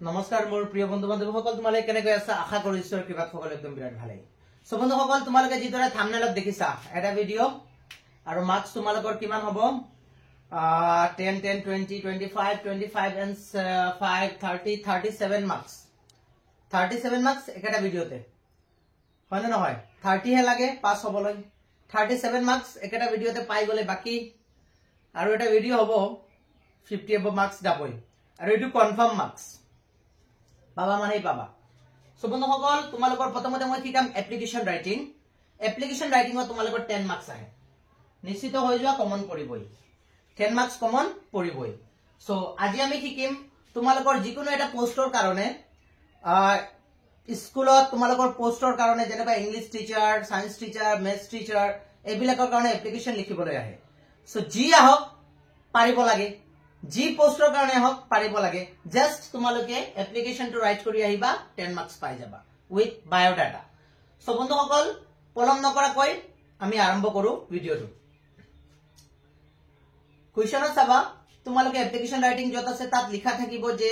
নমস্কাৰ মোৰ প্ৰিয় বন্ধু বান্ধৱীসকল, তোমালোকে কেনেকৈ আছা? আশা কৰো ঈশ্বৰৰ কৃপাত সকলো একদম বিৰাট ভালেই। সো বন্ধুসকল, তোমালোকে যিদৰে থাম্বনেলত দেখিছা এটা ভিডিঅ' আৰু মাৰ্কস তোমালোকৰ কিমান হ'ব? 10 10 20 25 25 and 5 30 37 মাৰ্কস। 37 মাৰ্কস একটা ভিডিঅ'তে হয় না নহয়? 30 হে লাগে পাস হ'বলৈ। 37 মাৰ্কস একটা ভিডিঅ'তে পাই গলে বাকি আৰু এটা ভিডিঅ' হ'ব 50 above মাৰ্কস যাবই, আৰু এটো কনফাৰ্ম মাৰ্কস পাবা মানে পাবা। সো বন্ধুসকল, তোমালোকৰ প্ৰথমতে মই শিকাম এপ্লিকেশন ৰাইটিং। এপ্লিকেশন ৰাইটিংত তোমালোকৰ 10 মাৰ্কস আহে, নিশ্চিত হৈ যোৱা কমন পৰিবই, 10 মাৰ্কস কমন পৰিবই। সো আজি আমি শিকিম তোমালোকৰ যিকোনো এটা পোষ্টৰ কাৰণে স্কুলত তোমালোকৰ পোষ্টৰ কাৰণে যেনেবা English teacher, science teacher, maths teacher এইবিলাকৰ কাৰণে এপ্লিকেশন লিখিবলৈ আহে। সো যি আহক পাৰিব লাগে, যি পোষ্টৰ কাৰণে হক পাৰিব লাগে, জাস্ট তোমালোকে এপ্লিকেশনটো ৰাইট কৰি আহিবা, 10 মাৰ্কস পাই যাবা উইথ বায়োডাটা। সো বন্ধুসকল, পলম নকৰাকৈ আমি আৰম্ভ কৰো ভিডিঅ'টো। কুৱেশ্যনত চাবা, তোমালোকে এপ্লিকেশন ৰাইটিং যত আছে তাত লিখা থাকিব যে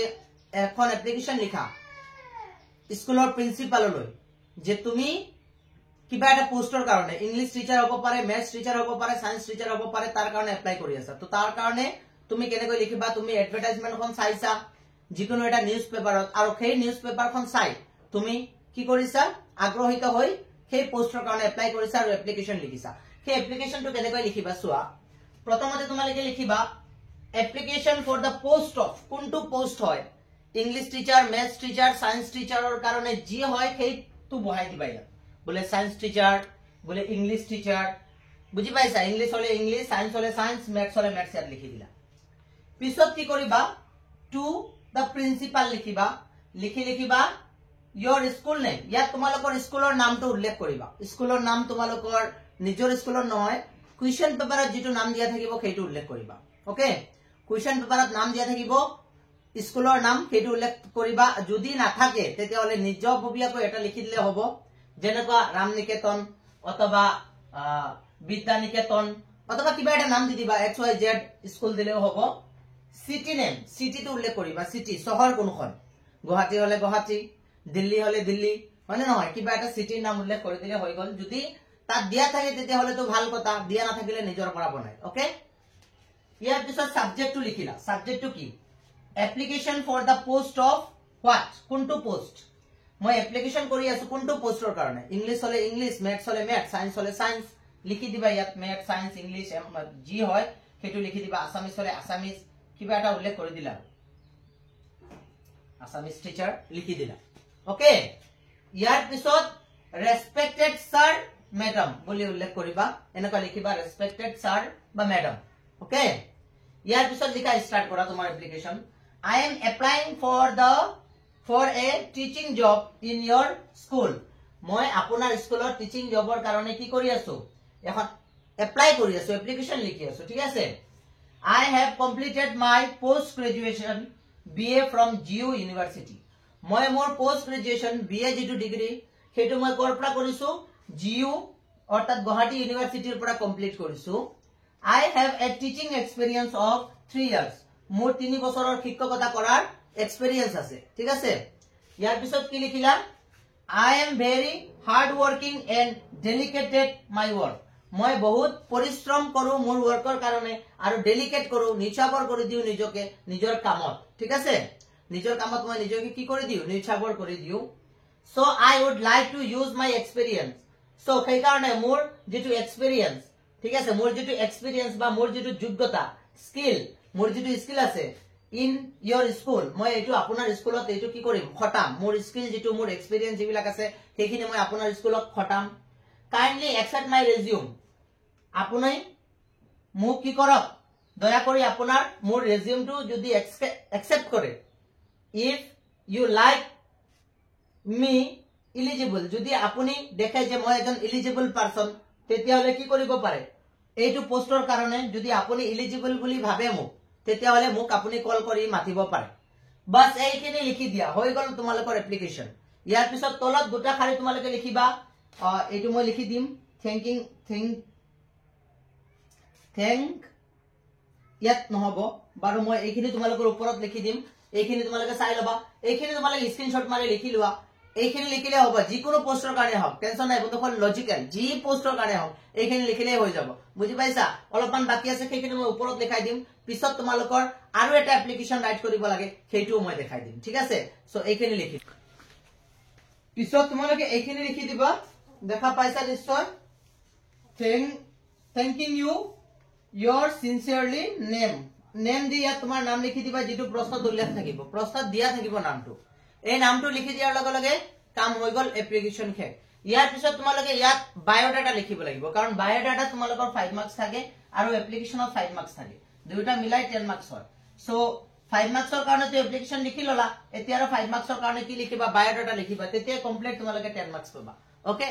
এখন এপ্লিকেশন লিখা স্কুলৰ প্ৰিন্সিপাললৈ যে তুমি কিবা এটা পোষ্টৰ কাৰণে ইংলিশ টিচাৰ হ'ব পাৰে, মেথছ টিচাৰ হ'ব পাৰে, সায়েন্স টিচাৰ হ'ব পাৰে, তাৰ কাৰণে এপ্লাই কৰি আছা। তো তাৰ কাৰণে তুমি কেনেকৈ লিখিবা? তুমি এডভাৰটাইজমেন্টখন চাইছা যিকোনো এটা নিউজ পেপাৰত, আৰু সেই নিউজ পেপাৰখন চাই তুমি কি কৰিছা? আগ্ৰহিত হৈ সেই পোষ্টৰ কাৰণে এপ্লাই কৰিছা আৰু এপ্লিকেশন লিখিছা। সেই এপ্লিকেশনটো কেনেকৈ লিখিবা চোৱা। প্ৰথমতে তোমালোকে লিখিবা application for the post of, কোনটো পোষ্ট হয়, English teacher, maths teacher, science টিচাৰৰ কাৰণে যি হয় সেইটো বহাই দিবা। ইয়াত বোলে সায়েন্স টিচাৰ, বোলে ইংলিশ টিচাৰ, বুজি পাইছা? ইংলিশ হলে ইংলিশ, সায়েন্স হলে সায়েন্স, মেথছ হলে মেথছ, ইয়াত লিখি দিলা। পিছত কি কৰিবা? টু দা প্ৰিন্সিপাল লিখিবা, লিখিবা your স্কুল নেম। ইয়াত তোমালোকৰ স্কুলৰ নামটো উল্লেখ কৰিবা। স্কুলৰ নাম তোমালোকৰ নিজৰ স্কুলৰ নহয়, কুৱেশ্যন পেপাৰত যিটো নাম দিয়া থাকিব সেইটো উল্লেখ কৰিবা। ওকে, কুৱেশ্যন পেপাৰত নাম দিয়া থাকিব, স্কুলৰ নাম সেইটো উল্লেখ কৰিবা। যদি নাথাকে তেতিয়াহলে নিজাববীয়াকৈ এটা লিখি দিলে হ'ব, যেনেকুৱা ৰাম নিকেতন অথবা বিদ্যা নিকেতন অথবা কিবা এটা নাম দি দিবা, XYZ স্কুল দিলেও হ'ব। সিটি নেম, সিটিটো উল্লেখ কৰিবা, সিটি চহৰ কোনখন, গুৱাহাটী হলে গুৱাহাটী, দিল্লী হলে দিল্লী, হয় না নহয়? কিবা এটা সিটিৰ নাম উল্লেখ কৰি দিলে হৈ গল। যদি তাত দিয়া থাকে তেতিয়াহলে তো ভাল কথা, দিয়া নাথাকিলে নিজৰ পৰা বনাই। ওকে, ইয়াৰ পিছত সাবজেক্টটো লিখিলা। সাবজেক্টটো কি? Application for the post of what, কোনটো পোষ্ট মই এপ্লিকেশন কৰি আছো, কোনটো পোষ্টৰ কাৰণে। ইংলিশ হলে ইংলিশ, মেথছ হলে মেথছ, সায়েন্স হলে সায়েন্স, লিখি দিবা ইয়াত মেথছ, সায়েন্স, ইংলিশ যি হয় সেইটো লিখি দিবা। আসামিজ হলে আসামিজ, কিবা এটা উল্লেখ কৰি দিলা, আসামিজ টিচাৰ লিখি দিলা। ওকে, ইয়াৰ পিছত ৰেসপেক্টেড স্যাৰ, মেডাম বুলি উল্লেখ কৰিবা, এনেকুৱা লিখিবা ৰেসপেক্টেড স্যাৰ বা মেডাম। ওকে, ইয়াৰ পিছত লিখা স্টাৰ্ট কৰা তোমাৰ application. I am applying for a teaching job in your school. মই আপোনাৰ স্কুলৰ টিচিং জবৰ কাৰণে কি কৰি আছো? এখন এপ্লাই কৰি আছো, এপ্লিকেশন লিখি আছো। ঠিক আছে। I have completed my post graduation BA from GU University. মই মোৰ পোষ্ট গ্ৰেজুৱেচন BA যিটো ডিগ্ৰী সেইটো মই কৰ পৰা কৰিছো? GU অৰ্থাৎ গুৱাহাটী ইউনিভাৰ্চিটিৰ পৰা কমপ্লিট কৰিছো। I have a teaching experience of 3 years. মোৰ 3 বছৰৰ শিক্ষকতা কৰাৰ এক্সপেৰিয়েন্স আছে। ঠিক আছে। ইয়াৰ পিছত কি লিখিলা? I am very hard working and dedicated my work. মই বহুত পৰিশ্ৰম কৰো মোৰ ওয়াৰ্কৰ কাৰণে আৰু ডেলিকেট কৰো, নিচাবৰ কৰি দিও নিজকে নিজৰ কামত। ঠিক আছে, নিজৰ কামত মই নিজকে কি কৰি দিও? নিচাবৰ কৰি দিও। So I would like to use my experience. So সেই কাৰণে মোৰ যেটো এক্সপেৰিয়েন্স, ঠিক আছে, মোৰ যেটো এক্সপেৰিয়েন্স বা মোৰ যেটো যোগ্যতা, স্কিল, মোৰ যেটো স্কিল আছে ইন ইয়োৰ স্কুল, মই এইটো আপোনাৰ স্কুলত এইটো কি কৰিম? খটাম। মোৰ স্কিল যেটো, মোৰ এক্সপেৰিয়েন্স যিবিলাক আছে সেইখিনি মই আপোনাৰ স্কুলত খটাম। কাইন্ডলি একচেপ্ট মাই ৰেজিউম। আপুনি মোক কি কৰক? দয়া কৰি আপোনাৰ মোৰ ৰেজিউমটো যদি একচেপ্ট কৰে। If you like me eligible, যদি আপুনি দেখে যে মই এজন এলিজিবল পাৰসন, তেতিয়াহলে কি কৰিব পাৰে? এইটো পোষ্টৰ কাৰণে যদি আপুনি এলিজিবল বুলি ভাবে মোক, তেতিয়াহলে মোক আপুনি কল কৰি মাতিব পাৰে। বাস এইখিনি লিখি দিয়া, হৈ গল তোমালোকৰ এপ্লিকেশন। ইয়াৰ পিছত তলত দুটা খালি তোমালোকে লিখিবা, এইটো মই লিখি দিম, thank ইয়াত নহব বাৰু মই এইখিনি তোমালোকৰ ওপৰত লিখি দিম এইখিনি তোমালোকে চাই লবা এইখিনি তোমালোকে স্ক্ৰিনশ্বট মাৰি লিখি লোৱা এইখিনি লিখিলে হ'ব যিকোনো পোষ্টৰ কাৰণে হওক টেনচন নাই বন্ধুসকল লজিকেল যি পোষ্টৰ কাৰণে হওক এইখিনি লিখিলে হৈ যাব বুজি পাইছা অলপমান বাকি আছে সেইখিনি মই ওপৰত দেখাই দিম পিছত তোমালোকৰ আৰু এটা এপ্লিকেশন ৰাইট কৰিব লাগে সেইটোও মই দেখাই দিম ঠিক আছে সো এইখিনি লিখি পিছত তোমালোকে এইখিনি লিখি দিবা দেখা পাইছা নিশ্চয় thanking you your sincerely name দি ইয়াত তোমাৰ নাম লিখি দিবা যেটো প্ৰশ্নত উল্লেখ থাকিব প্ৰশ্নত দিয়া থাকিব নামটো এই নামটো লিখি দিয়াৰ লগে লগে কাম হৈ গল এপ্লিকেশন শেষ ইয়াৰ পিছত তোমালোকে ইয়াত বায়োডাটা লিখিব লাগিব কাৰণ বায়োডাটা তোমালোকৰ 5 মাৰ্কস থাকে আৰু এপ্লিকেশনত 5 মাৰ্কস থাকে দুইটা মিলাই 10 মাৰ্কস হয় সো 5 মাৰ্কসৰ কাৰণে তো এপ্লিকেশন লিখি ললা এতিয়া আৰু 5 মাৰ্কসৰ কাৰণে কি লিখিবা বায়োডাটা লিখিবা তেতিয়া কমপ্লিট তোমালোকে 10 মাৰ্কস পাবা ওকে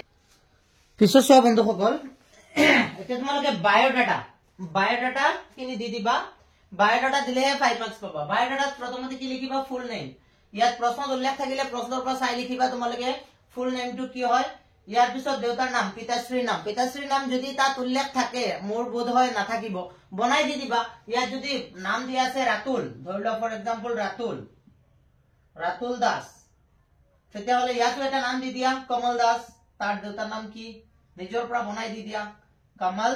পিছত সব বন্ধুসকল এতিয়া তোমালোকে বায়োডাটা কিনি দি দিবা বায়োডাটা দিলেহে 5 মাৰ্কস পাবা বায়োডাটাত প্ৰথমতে কি লিখিবা ফুল নেম ইয়াত প্ৰশ্নত উল্লেখ থাকিলে প্ৰশ্নৰ পৰা চাই লিখিবা তোমালোকে ফুল নেমটো কি হয় ইয়াৰ পিছত দেউতাৰ নাম পিতাশ্ৰীৰ নাম যদি তাত উল্লেখ থাকে মোৰ বোধ হয় নাথাকিব বনাই দি দিবা ইয়াত যদি নাম দিয়া আছে ৰাতুল ধৰিলো ফৰ এক্সাম্পল ৰাতুল দাস তেতিয়া হলে ইয়াতো এটা নাম দি দিয়া কমল দাস তাৰ দেউতাৰ নাম কি নিজৰ পৰা বনাই দি দিয়া কমল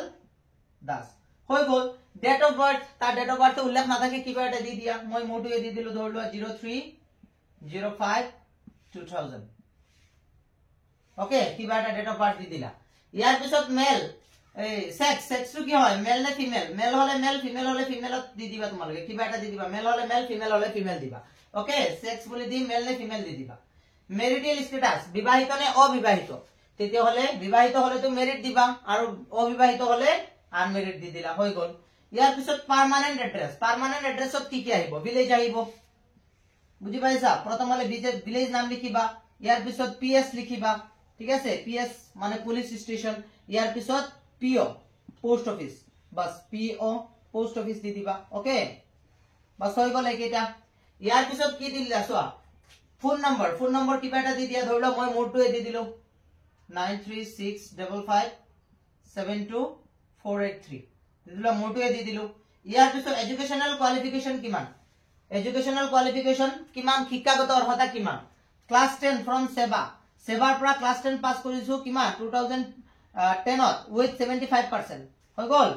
দাস হৈ গল ডেট অফ বাৰ্থ তাৰ ডেট অফ বাৰ্থ উল্লেখ নাথাকে কিবা এটা দি দিয়া মই মোৰটো দি দিলো ধৰিলো 03/05/2000 ওকে কিবা এটা ডেট অফ বাৰ্থ দি দিলা ইয়াৰ পিছত মেল এই সেক্সটো কি হয় মেল নে ফিমেল মেল হলে মেল ফিমেল হলে ফিমেলত দি দিবা তোমালোকে কিবা এটা দি দিবা মেল হলে মেল ফিমেল হলে ফিমেল দিবা ওকে সেক্স বুলি দি মেল নে ফিমেল দি দিবা মেৰিটেল স্ট্যাটাস বিবাহিত নে অবিবাহিত তেতিয়া হলে বিবাহিত হলে তো মেৰিট দিবা আৰু অবিবাহিত হলে আনমেৰিড দি দিলা হৈ গল ইয়াৰ পিছত পাৰ্মানেন্ট এড্ৰেছত কি আহিব ভিলেজ আহিব বুজি পাইছা প্ৰথম হলে ভিলেজ নাম লিখিবা ইয়াৰ পিছত পিএস লিখিবা ঠিক আছে পিএস মানে পুলিশ স্টেশন ইয়াৰ পিছত পিও পোস্ট অফিস বাস পিও পোস্ট অফিস দি দিবা ওকে বাস হৈ গল এইটা ইয়াৰ পিছত কি দিলা চোৱা ফোন নম্বৰ কিবা এটা দি দিয়া ধৰিলো মই মোৰটোৱে দি দিলো 9365572483 দিলা মোৰটোৱে দি দিলো ইয়াৰ পিছত এডুকেশনাল কোৱালিফিকেশন কিমান শিক্ষাগত অৰ্হতা কিমান ক্লাস 10 ফ্ৰম সেৱাৰ পৰা ক্লাস 10 পাস কৰিছো কিমান 2010ত উইথ 75% হৈ গল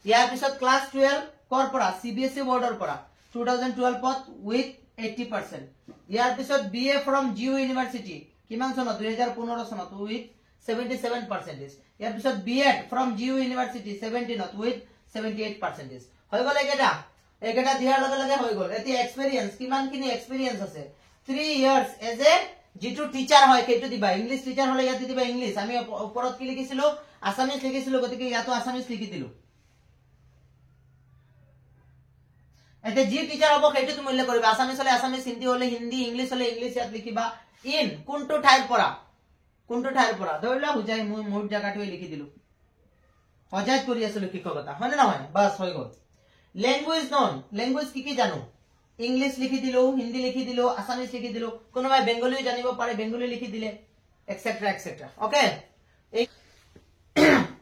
ইয়াৰ পিছত ক্লাস 12 কৰ পৰা সিবিএসই বৰ্ডৰ পৰা 2012ত উইথ 80% ইয়াৰ পিছত বিএ ফ্ৰম জিও ইউনিভাৰ্সিটি কিমান চনত 2015 চনত উইথ 77%। ইয়াৰ পিছত বিএড ফ্ৰম জিও ইউনিভাৰ্সিটি 17ত উইথ 78%। হৈ গল একেটা দিয়াৰ লগে লগে হৈ গল এতিয়া এক্সপেৰিয়েন্স কিমানখিনি এক্সপেৰিয়েন্স আছে 3 ইয়াৰ্স এজ এ যেটো টিচাৰ হয় কেটো দিবা ইংলিশ টিচাৰ হলে ইয়াত দিবা ইংলিশ আমি ওপৰত কি লিখিছিলো আসামিজ লিখিছিলো গতিকে ইয়াতো আসামিজ লিখি দিলো এতে যি টিচাৰ হ'ব কেটো তুমি উল্লেখ কৰিবা আসামিজ হলে আসামিজ হিন্দী হলে হিন্দী ইংলিশ হলে ইংলিশ ইয়াত লিখিবা ইন কোনটো ঠাইৰ পৰা ধৰিলা বুজাই মই মোৰ জায়গাটোৱে লিখি দিলো অজাত কৰি আছিলো শিক্ষকতা হয় না নহয় বাস হৈ গল ল্যাঙ্গুয়েজ নন ল্যাঙ্গুয়েজ কি জানো ইংলিশ লিখি দিলো হিন্দি লিখি দিলো আসামিজ লিখি দিলো কোনোবাই বেঙ্গলী জানিব পাৰে বেঙ্গলী লিখি দিলে এটসেট্ৰা ওকে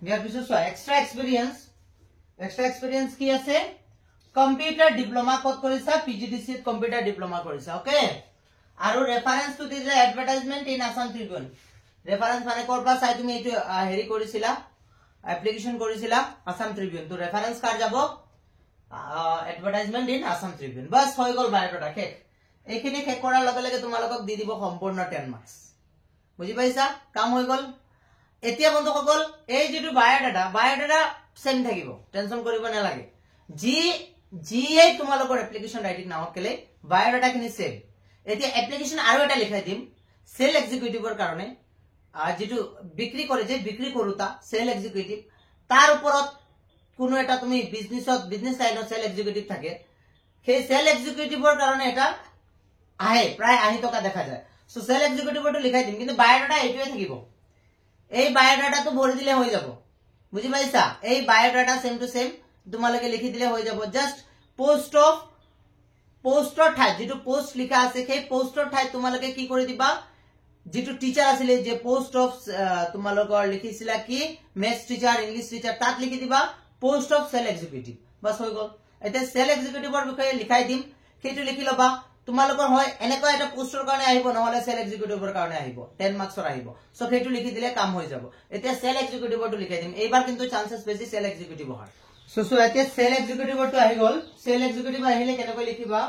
ইয়াৰ পিছত এক্সট্ৰা এক্সপেৰিয়েন্স কি আছে কম্পিউটাৰ ডিপ্লোমা কত কৰিছা পিজিডিসি কম্পিউটাৰ ডিপ্লোমা কৰিছা ওকে আৰু ৰেফাৰেন্স টু দিলে advertisement in Assam Tribune reference মানে কৰ পৰা চাই তুমি এইটো হেৰি কৰিছিলা এপ্লিকেশন কৰিছিলা আসাম ট্ৰিবিউন তো ৰেফাৰেন্স কাৰ যাব এডভাৰটাইজমেন্ট ইন আসাম ট্ৰিবিউন বাস হৈ গল বায়োডাটা শেষ এইখিনি শেষ কৰাৰ লগে লগে তোমালোকক দি দিব সম্পূৰ্ণ 10 মাৰ্কস বুজি পাইছা কাম হৈ গল এতিয়া বন্ধুসকল এই যেটো বায়োডাটা সেম থাকিব টেনশন কৰিব নালাগে জি এই তোমালোকৰ এপ্লিকেশন ৰাইটিং নাও কেলে বায়োডাটা খিনি সেম এতিয়া এপ্লিকেশন আৰু এটা লিখাই দিম সেল এক্সিকিউটিভৰ কাৰণে যেটো বিক্ৰী কৰে যে বিক্ৰী কৰোতা সেল এক্সিকিউটিভ তাৰ ওপৰত কোনো এটা তুমি বিজনেস লাইনত সেল এক্সিকিউটিভ থাকে সেই সেল এক্সিকিউটিভৰ কাৰণে এটা আহে প্ৰায় আহি টকা দেখা যায় সো সেল এক্সিকিউটিভটো লিখাই দিম কিন্তু বায়োডাটা এইটোৱে থাকিব এই বায়োডাটাটো ভৰি দিলে হৈ যাব বুজি পাইছা এই বায়োডাটা সেম টু সেম তোমালোকে লিখি দিলে হৈ যাব জাস্ট পোষ্টৰ ঠাই যেটো পোষ্ট লিখা আছে সেই পোষ্টৰ ঠাই তোমালোকে কি কৰি দিবা যেটো টিচাৰ আছিল যে পোষ্ট অফ তোমালোকৰ লিখিছিলা কি মেথছ টিচাৰ ইংলিশ টিচাৰ তাত লিখি দিবা পোষ্ট অফ সেল এক্সিকিউটিভ বাস হৈ গল এতিয়া সেল এক্সিকিউটিভৰ বিষয়ে লিখাই দিম, সেইটো লিখি লবা। তোমালোকৰ হয় এনেকুৱা এটা পোষ্টৰ কাৰণে আহিব, নহলে সেল এক্সিকিউটিভৰ কাৰণে আহিব, 10 মাৰ্কছৰ আহিব। সো সেইটো লিখি দিলে কাম হৈ যাব। এতিয়া সেল এক্সিকিউটিভৰটো লিখাই দিম, এইবাৰ কিন্তু চান্সেছ বেছি সেল এক্সিকিউটিভ হয়। সো এতিয়া সেল এক্সিকিউটিভৰটো আহি গল। সেল এক্সিকিউটিভ আহিলে কেনেকৈ লিখিবা,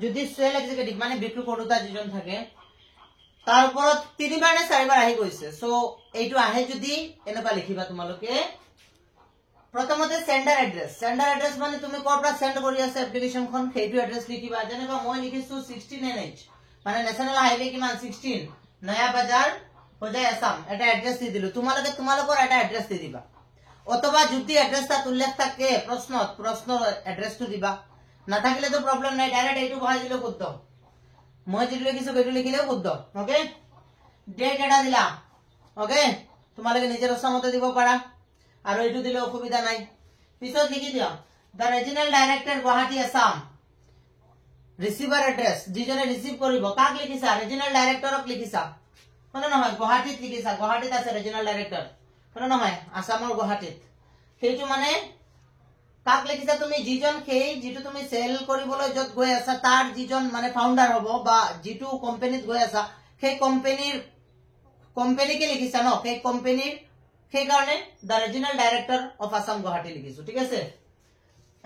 যদি সেল এক্সিকিউটিভ মানে বিক্ৰী কৰোতা যিজন থাকে তাৰ ওপৰত 3বাৰ নে 4বাৰ আহি গৈছে, সো এইটো আহে যদি এনেকুৱা লিখিবা তোমালোকে। প্ৰথমতে সেন্ডাৰ এড্ৰেছ, সেন্ডাৰ এড্ৰেছ মানে তুমি কৰ পৰা সেন্ড কৰি আছে এপ্লিকেশনখন, সেইটো এড্ৰেছ লিখিবা। যেনেকৈ মই লিখিছো 16 NH মানে নেশনাল হাইৱে কিমান 16 নয়া বাজাৰ হোজাই আসাম, এটা এড্ৰেছ দি দিলো। তোমালোকে তোমালোকৰ এটা এড্ৰেছ দি দিবা, অথবা যদি এড্ৰেছ তাত উল্লেখ থাকে প্ৰশ্নৰ এড্ৰেছটো দিবা, নাথাকিলেতো প্ৰব্লেম নাই, ডাইৰেক্ট এইটো বহাই দিলেও শুদ্ধ। মই যেটো লিখিছো সেইটো লিখিলেও শুদ্ধ। ওকে, ডেট এটা দিলা, ওকে, তোমালোকে নিজৰ ইচ্ছামতে দিব পাৰা, আৰু এইটো দিলে অসুবিধা নাই। পিছত লিখি দিও the regional director Guwahati Assam, receiver address, যিজনে ৰিসিভ কৰিব, কাক লিখিছা, ৰিজিনাল ডাইৰেক্টৰক লিখিছা, মানে নহয় গুৱাহাটীত লিখিছা, গুৱাহাটীত আছে ৰিজিনাল ডাইৰেক্টৰ, মানে নহয় আসামৰ গুৱাহাটীত। সেইটো মানে কাক লিখিছা তুমি, যিজন যিটো তুমি সেল কৰিবলৈ যত গৈ আছা তাৰ যিজন মানে ফাউন্ডাৰ হ'ব বা যিটো কোম্পানীত গৈ আছা সেই কোম্পানীকে লিখিছা ন, সেই কোম্পানীৰ, সেই কাৰণে the regional director of Assam Guwahati লিখিছো। ঠিক আছে,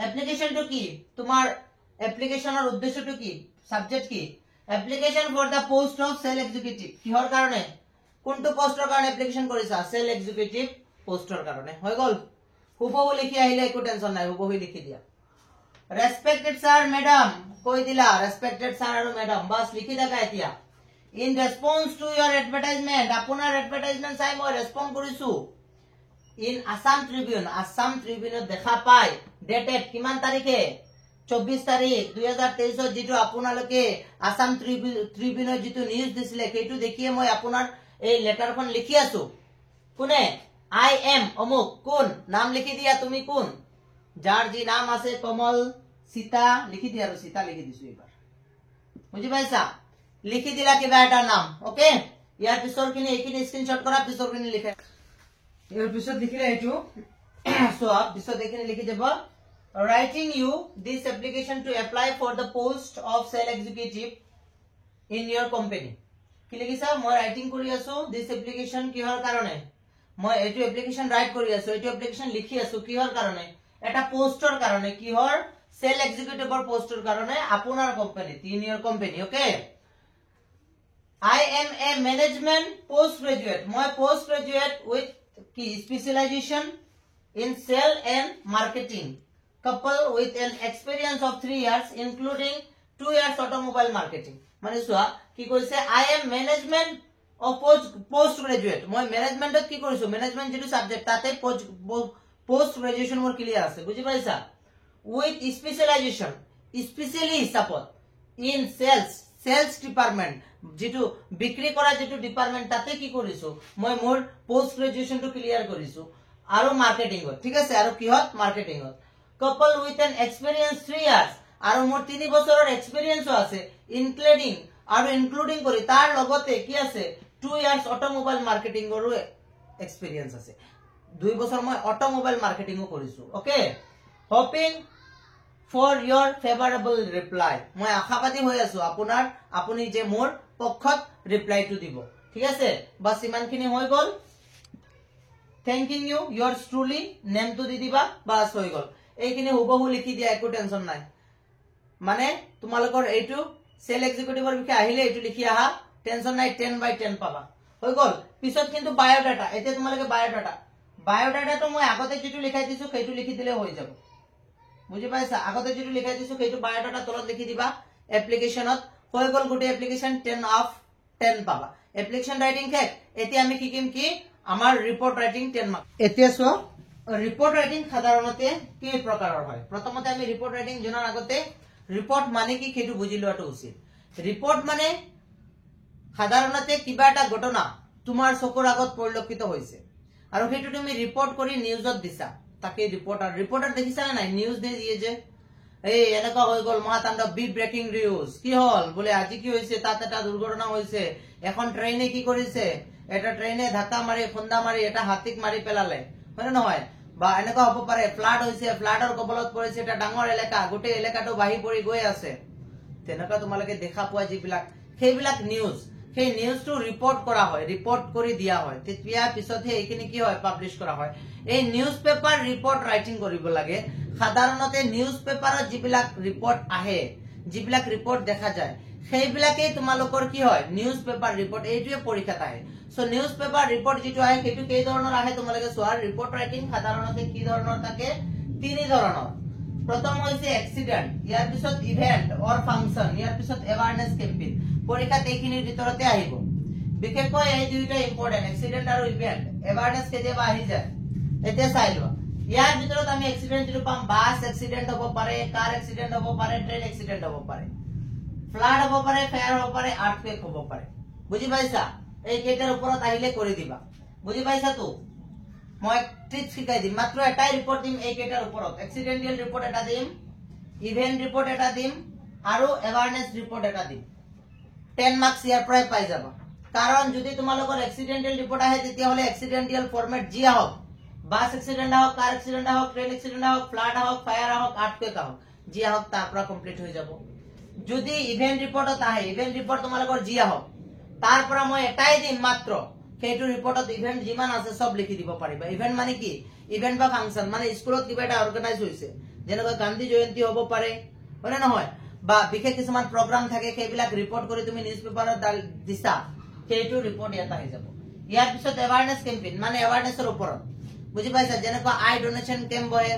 এপ্লিকেশনটো কি, তোমাৰ এপ্লিকেশনৰ উদ্দেশ্যটো কি, সাবজেক্ট কি, application for the post of sale executive, কিহৰ কাৰণে, কোনটো পোষ্টৰ কাৰণে এপ্লিকেশন কৰিছা, সেল এক্সিকিউটিভ পোষ্টৰ কাৰণে। হৈ গল, হুবহু লিখি আহিলে একো টেনশন নাই, হুবহু লিখি দিয়া। ৰেসপেক্টেড স্যাৰ ম্যাডাম কৈ দিলা, ৰেসপেক্টেড স্যাৰ আৰু ম্যাডাম বাস লিখি থাকা। এতিয়া ইন ৰেসপন্স টু ইয়োৰ এডভাৰটাইজমেন্ট, আপোনাৰ এডভাৰটাইজমেন্ট চাই মই ৰেসপন্ড কৰিছো। ইন আসাম ট্ৰিবিউন, আসাম ট্ৰিবিউনত দেখা পাই, ডেটেড কিমান তাৰিখে 24 তাৰিখ 2023 যিটো আপোনালোকে আসাম ট্ৰিবিউনৰ যিটো নিউজ দিছিলে সেইটো দেখিয়ে মই আপোনাৰ এই লেটাৰখন লিখি আছো। কোনে, আই এম অমুক, কোন নাম লিখি দিয়া তুমি, কোন যাৰ যি নাম আছে, কমল সীতা লিখি দিয়া, আৰু সীতা লিখি দিছো এইবাৰ, বুজি পাইছা, লিখি দিলা কিবা এটা নাম। ওকে, ইয়াৰ পিছৰখিনি এইখিনি স্ক্ৰিনশ্বট কৰা, পিছৰখিনি লিখে, ইয়াৰ পিছত লিখিলে এইটো সব পিছত এইখিনি লিখি যাব। Writing you this application to apply for the post of sales executive in your company, কি লিখিছা, মই রাইটিং কৰি আছো this application কিহৰ কাৰণে, মই এইটো এপ্লিকেশন ৰাইট কৰি আছো, এইটো এপ্লিকেশন লিখি আছো কিহৰ কাৰণে, এটা পোষ্টৰ কাৰণে, কিহৰ, সেল এক্সিকিউটিভৰ পোষ্টৰ কাৰণে আপোনাৰ কোম্পানীত, in your company. Okay, I am a management postgraduate, মই পোস্ট গ্রাজুয়েট উইথ কি specialisation in sale and marketing, couple with an experience of 3 years including 2 years automobile marketing। মানে সোয়া কি কৈছে, I am management of post graduate, মই ম্যানেজমেন্টত কি কৰিছো, management যেটো subject তাতে পোস্ট গ্ৰাজুয়েশন মোৰ ক্লিয়ার আছে, বুজি পাইছা, উইথ স্পেশালাইজেশন, স্পেশালি হিসাবত, ইন সেলস ডিপার্টমেন্ট, যেটো বিক্রি কৰা যেটো ডিপাৰ্টমেন্ট তাতে কি কৰিছো, মই মোৰ পোস্ট গ্ৰাজুয়েশনটো ক্লিয়াৰ কৰিছো, আৰু মাৰ্কেটিংত। ঠিক আছে, আৰু কিহত, মাৰ্কেটিংত। couple with an experience 3 years, আৰু মোৰ 3 বছৰৰ এক্সপেৰিয়েন্সও আছে, ইনক্লুডিং আৰু ইনক্লুডিং কৰি তাৰ লগতে কি আছে 2 years অটোমোবাইল মাৰ্কেটিংৰো এক্সপেৰিয়েন্স আছে, 2 বছৰ মই অটোমোবাইল মাৰ্কেটিংও কৰিছো। Okay, hoping for your favourable reply, মই আশাবাদী হৈ আছো আপুনি যে মোৰ পক্ষত ৰিপ্লাইটো দিব। ঠিক আছে, বাস ইমানখিনি হৈ গল। থ্যাংকিং ইউ yours truly, নেমটো দি দিবা, বাস হৈ গল। এইখিনি হুবহু লিখি দিয়া, একো টেনশন নাই, মানে তোমালোকৰ এইটো সেল এক্সিকিউটিভৰ বিষয়ে আহিলে এইটো লিখি আহা, টেনশন নাই, 10/10 পাবা। হৈ গল, পিছত কিন্তু বায়োডাটা, এতিয়া তোমালোকে বায়োডাটাটো মই আগতে যেটো লিখাই দিছো সেইটো লিখি দিলে হৈ যাব, বুজি পাইছা, আগতে যেটো লিখাই দিছো সেইটো বায়োডাটা তলত লিখি দিবা। এপ্লিকেশনত হৈ গল, গোটে এপ্লিকেশন 10/10 পাবা। এপ্লিকেশন রাইটিং শেষ, এতিয়া আমি শিকিম কি, আমাৰ ৰিপোৰ্ট ৰাইটিং 10 মাৰ্ক। এতিয়া সো ৰিপোৰ্ট ৰাইটিং সাধাৰণতে কি প্ৰকাৰৰ হয়, প্ৰথমতে আমি ৰিপোৰ্ট ৰাইটিং জনাৰ আগতে ৰিপোৰ্ট মানে কি সেইটো বুজি লোৱাটো উচিত। ৰিপোৰ্ট মানে সাধাৰণতে কিবা এটা ঘটনা তোমাৰ চকুৰ আগত পৰিলক্ষিত হৈছে আৰু সেইটো তুমি ৰিপোৰ্ট কৰি নিউজত দিছা, তাকে ৰিপোৰ্টাৰ দেখিছা নাই, নিউজ দিয়ে যে এই এনেকা হৈ গল মহাতাণ্ডৱ, বিগ ব্ৰেকিং নিউজ, কি হল বলে আজি কি হৈছে, তাত এটা দুৰ্ঘটনা হৈছে, এখন ট্ৰেইনে কি কৰিছে, এটা ট্ৰেইনে ধাক্কা মাৰি খুন্দা মাৰি এটা হাতীক মাৰি পেলালে, হয় না নহয়, বা এনেকুৱা হ'ব পাৰে ফ্লাড হৈছে, ফ্লাডৰ কবলত পৰিছে, এটা ডাঙৰ এলেকা, গোটেই এলেকাটো বাঢ়ি পৰি গৈ আছে, তেনেকুৱা তোমালোকে দেখা পোৱা যিবিলাক সেইবিলাক নিউজ, সেই নিউজটো ৰিপৰ্ট কৰা হয়, ৰিপৰ্ট কৰি দিয়া হয়, তেতিয়া পিছতহে এইখিনি কি হয় পাব্লিছ কৰা হয়। এই নিউজ পেপাৰ ৰিপৰ্ট ৰাইটিং কৰিব লাগে। সাধাৰণতে নিউজ পেপাৰত যিবিলাক ৰিপৰ্ট আহে, যিবিলাক ৰিপৰ্ট দেখা যায়, সেইবিলাকেই তোমালোকৰ কি হয় নিউজ পেপাৰ ৰিপৰ্ট, এইটোৱে পৰীক্ষাত আহে। সো নিউজ পেপাৰ ৰিপৰ্ট যিটো আহে সেইটো কেই ধৰণৰ আহে তোমালোকে চোৱা। ৰিপৰ্ট ৰাইটিং সাধাৰণতে কি ধৰণৰ থাকে? 3 ধৰণৰ। প্ৰথম হৈছে এক্সিডেন্ট, ইয়াৰ পিছত ইভেন্ট অৰ ফাংচন, ইয়াৰ পিছত এৱাৰনেস কেম্পেইন। পৰীক্ষাত এইখিনিৰ ভিতৰতে আহিব। বিশেষকৈ এই দুইটা ইম্পৰ্টেন্ট, এক্সিডেন্ট আৰু ইভেন্ট। এৱাৰনেস কেতিয়াবা আহি যায়, এতিয়া চাই লোৱা। ইয়াৰ ভিতৰত আমি এক্সিডেন্ট যিটো পাম, বাছ এক্সিডেন্ট হ'ব পাৰে, কাৰ এক্সিডেন্ট হ'ব পাৰে, ট্ৰেইন এক্সিডেন্ট হ'ব পাৰে, ফ্লাড হ'ব পাৰে, ফায়াৰ হ'ব পাৰে, আৰ্থকুৱেক হ'ব পাৰে। বুজি পাইছা? এই কেইটাৰ ওপৰত আহিলে কৰি দিবা। বুজি পাইছা তো? মই ট্ৰিক্স শিকাই দিম, মাত্ৰ এটাই ৰিপৰ্ট দিম এই কেইটাৰ ওপৰত। এক্সিডেন্টিয়েল ৰিপৰ্ট এটা দিম, ইভেন্ট ৰিপৰ্ট এটা দিম আৰু এৱাৰনেস ৰিপৰ্ট এটা দিম। 10 মাৰ্কস ইয়াৰ পৰাই পাই যাবা। কাৰণ যদি তোমালোকৰ এক্সিডেন্টিয়েল ৰিপৰ্ট আহে তেতিয়াহলে এক্সিডেন্টিয়েল ফৰমেট যি আহক, বাছ এক্সিডেন্ট আহক, কাৰ এক্সিডেন্ট আহক, ট্ৰেইন এক্সিডেন্ট আহক, ফ্লাড আহক, ফায়াৰ আহক, আৰ্থকুৱেক আহক, যি আহক তাৰ পৰা কমপ্লিট হৈ যাব। যদি ইভেন্ট ৰিপৰ্টত আহে, ইভেন্ট ৰিপৰ্ট তোমালোকৰ যি আহক তাৰ পৰা মই এটাই দিম মাত্ৰ, সেইটো ৰিপৰ্টত ইভেন্ট যিমান আছে সব লিখি দিব পাৰিবা। ইভেন্ট মানে কি? ইভেন্ট বা ফাংচন মানে স্কুলত কিবা এটা অৰ্গানাইজ হৈছে, যেনেকৈ গান্ধী জয়ন্তী হ'ব পাৰে, হয় নে নহয়, বা বিশেষ কিছুমান প্ৰগ্ৰাম থাকে, সেইবিলাক ৰিপৰ্ট কৰি তুমি নিউজ পেপাৰত দিছা, সেইটো ৰিপৰ্ট ইয়াত আহি যাব। ইয়াৰ পিছত এৱাৰনেস কেম্পেইন মানে এৱাৰনেসৰ ওপৰত। বুজি পাইছা? যেনেকৈ আই ডোনেশ্যন কেম্প বহে,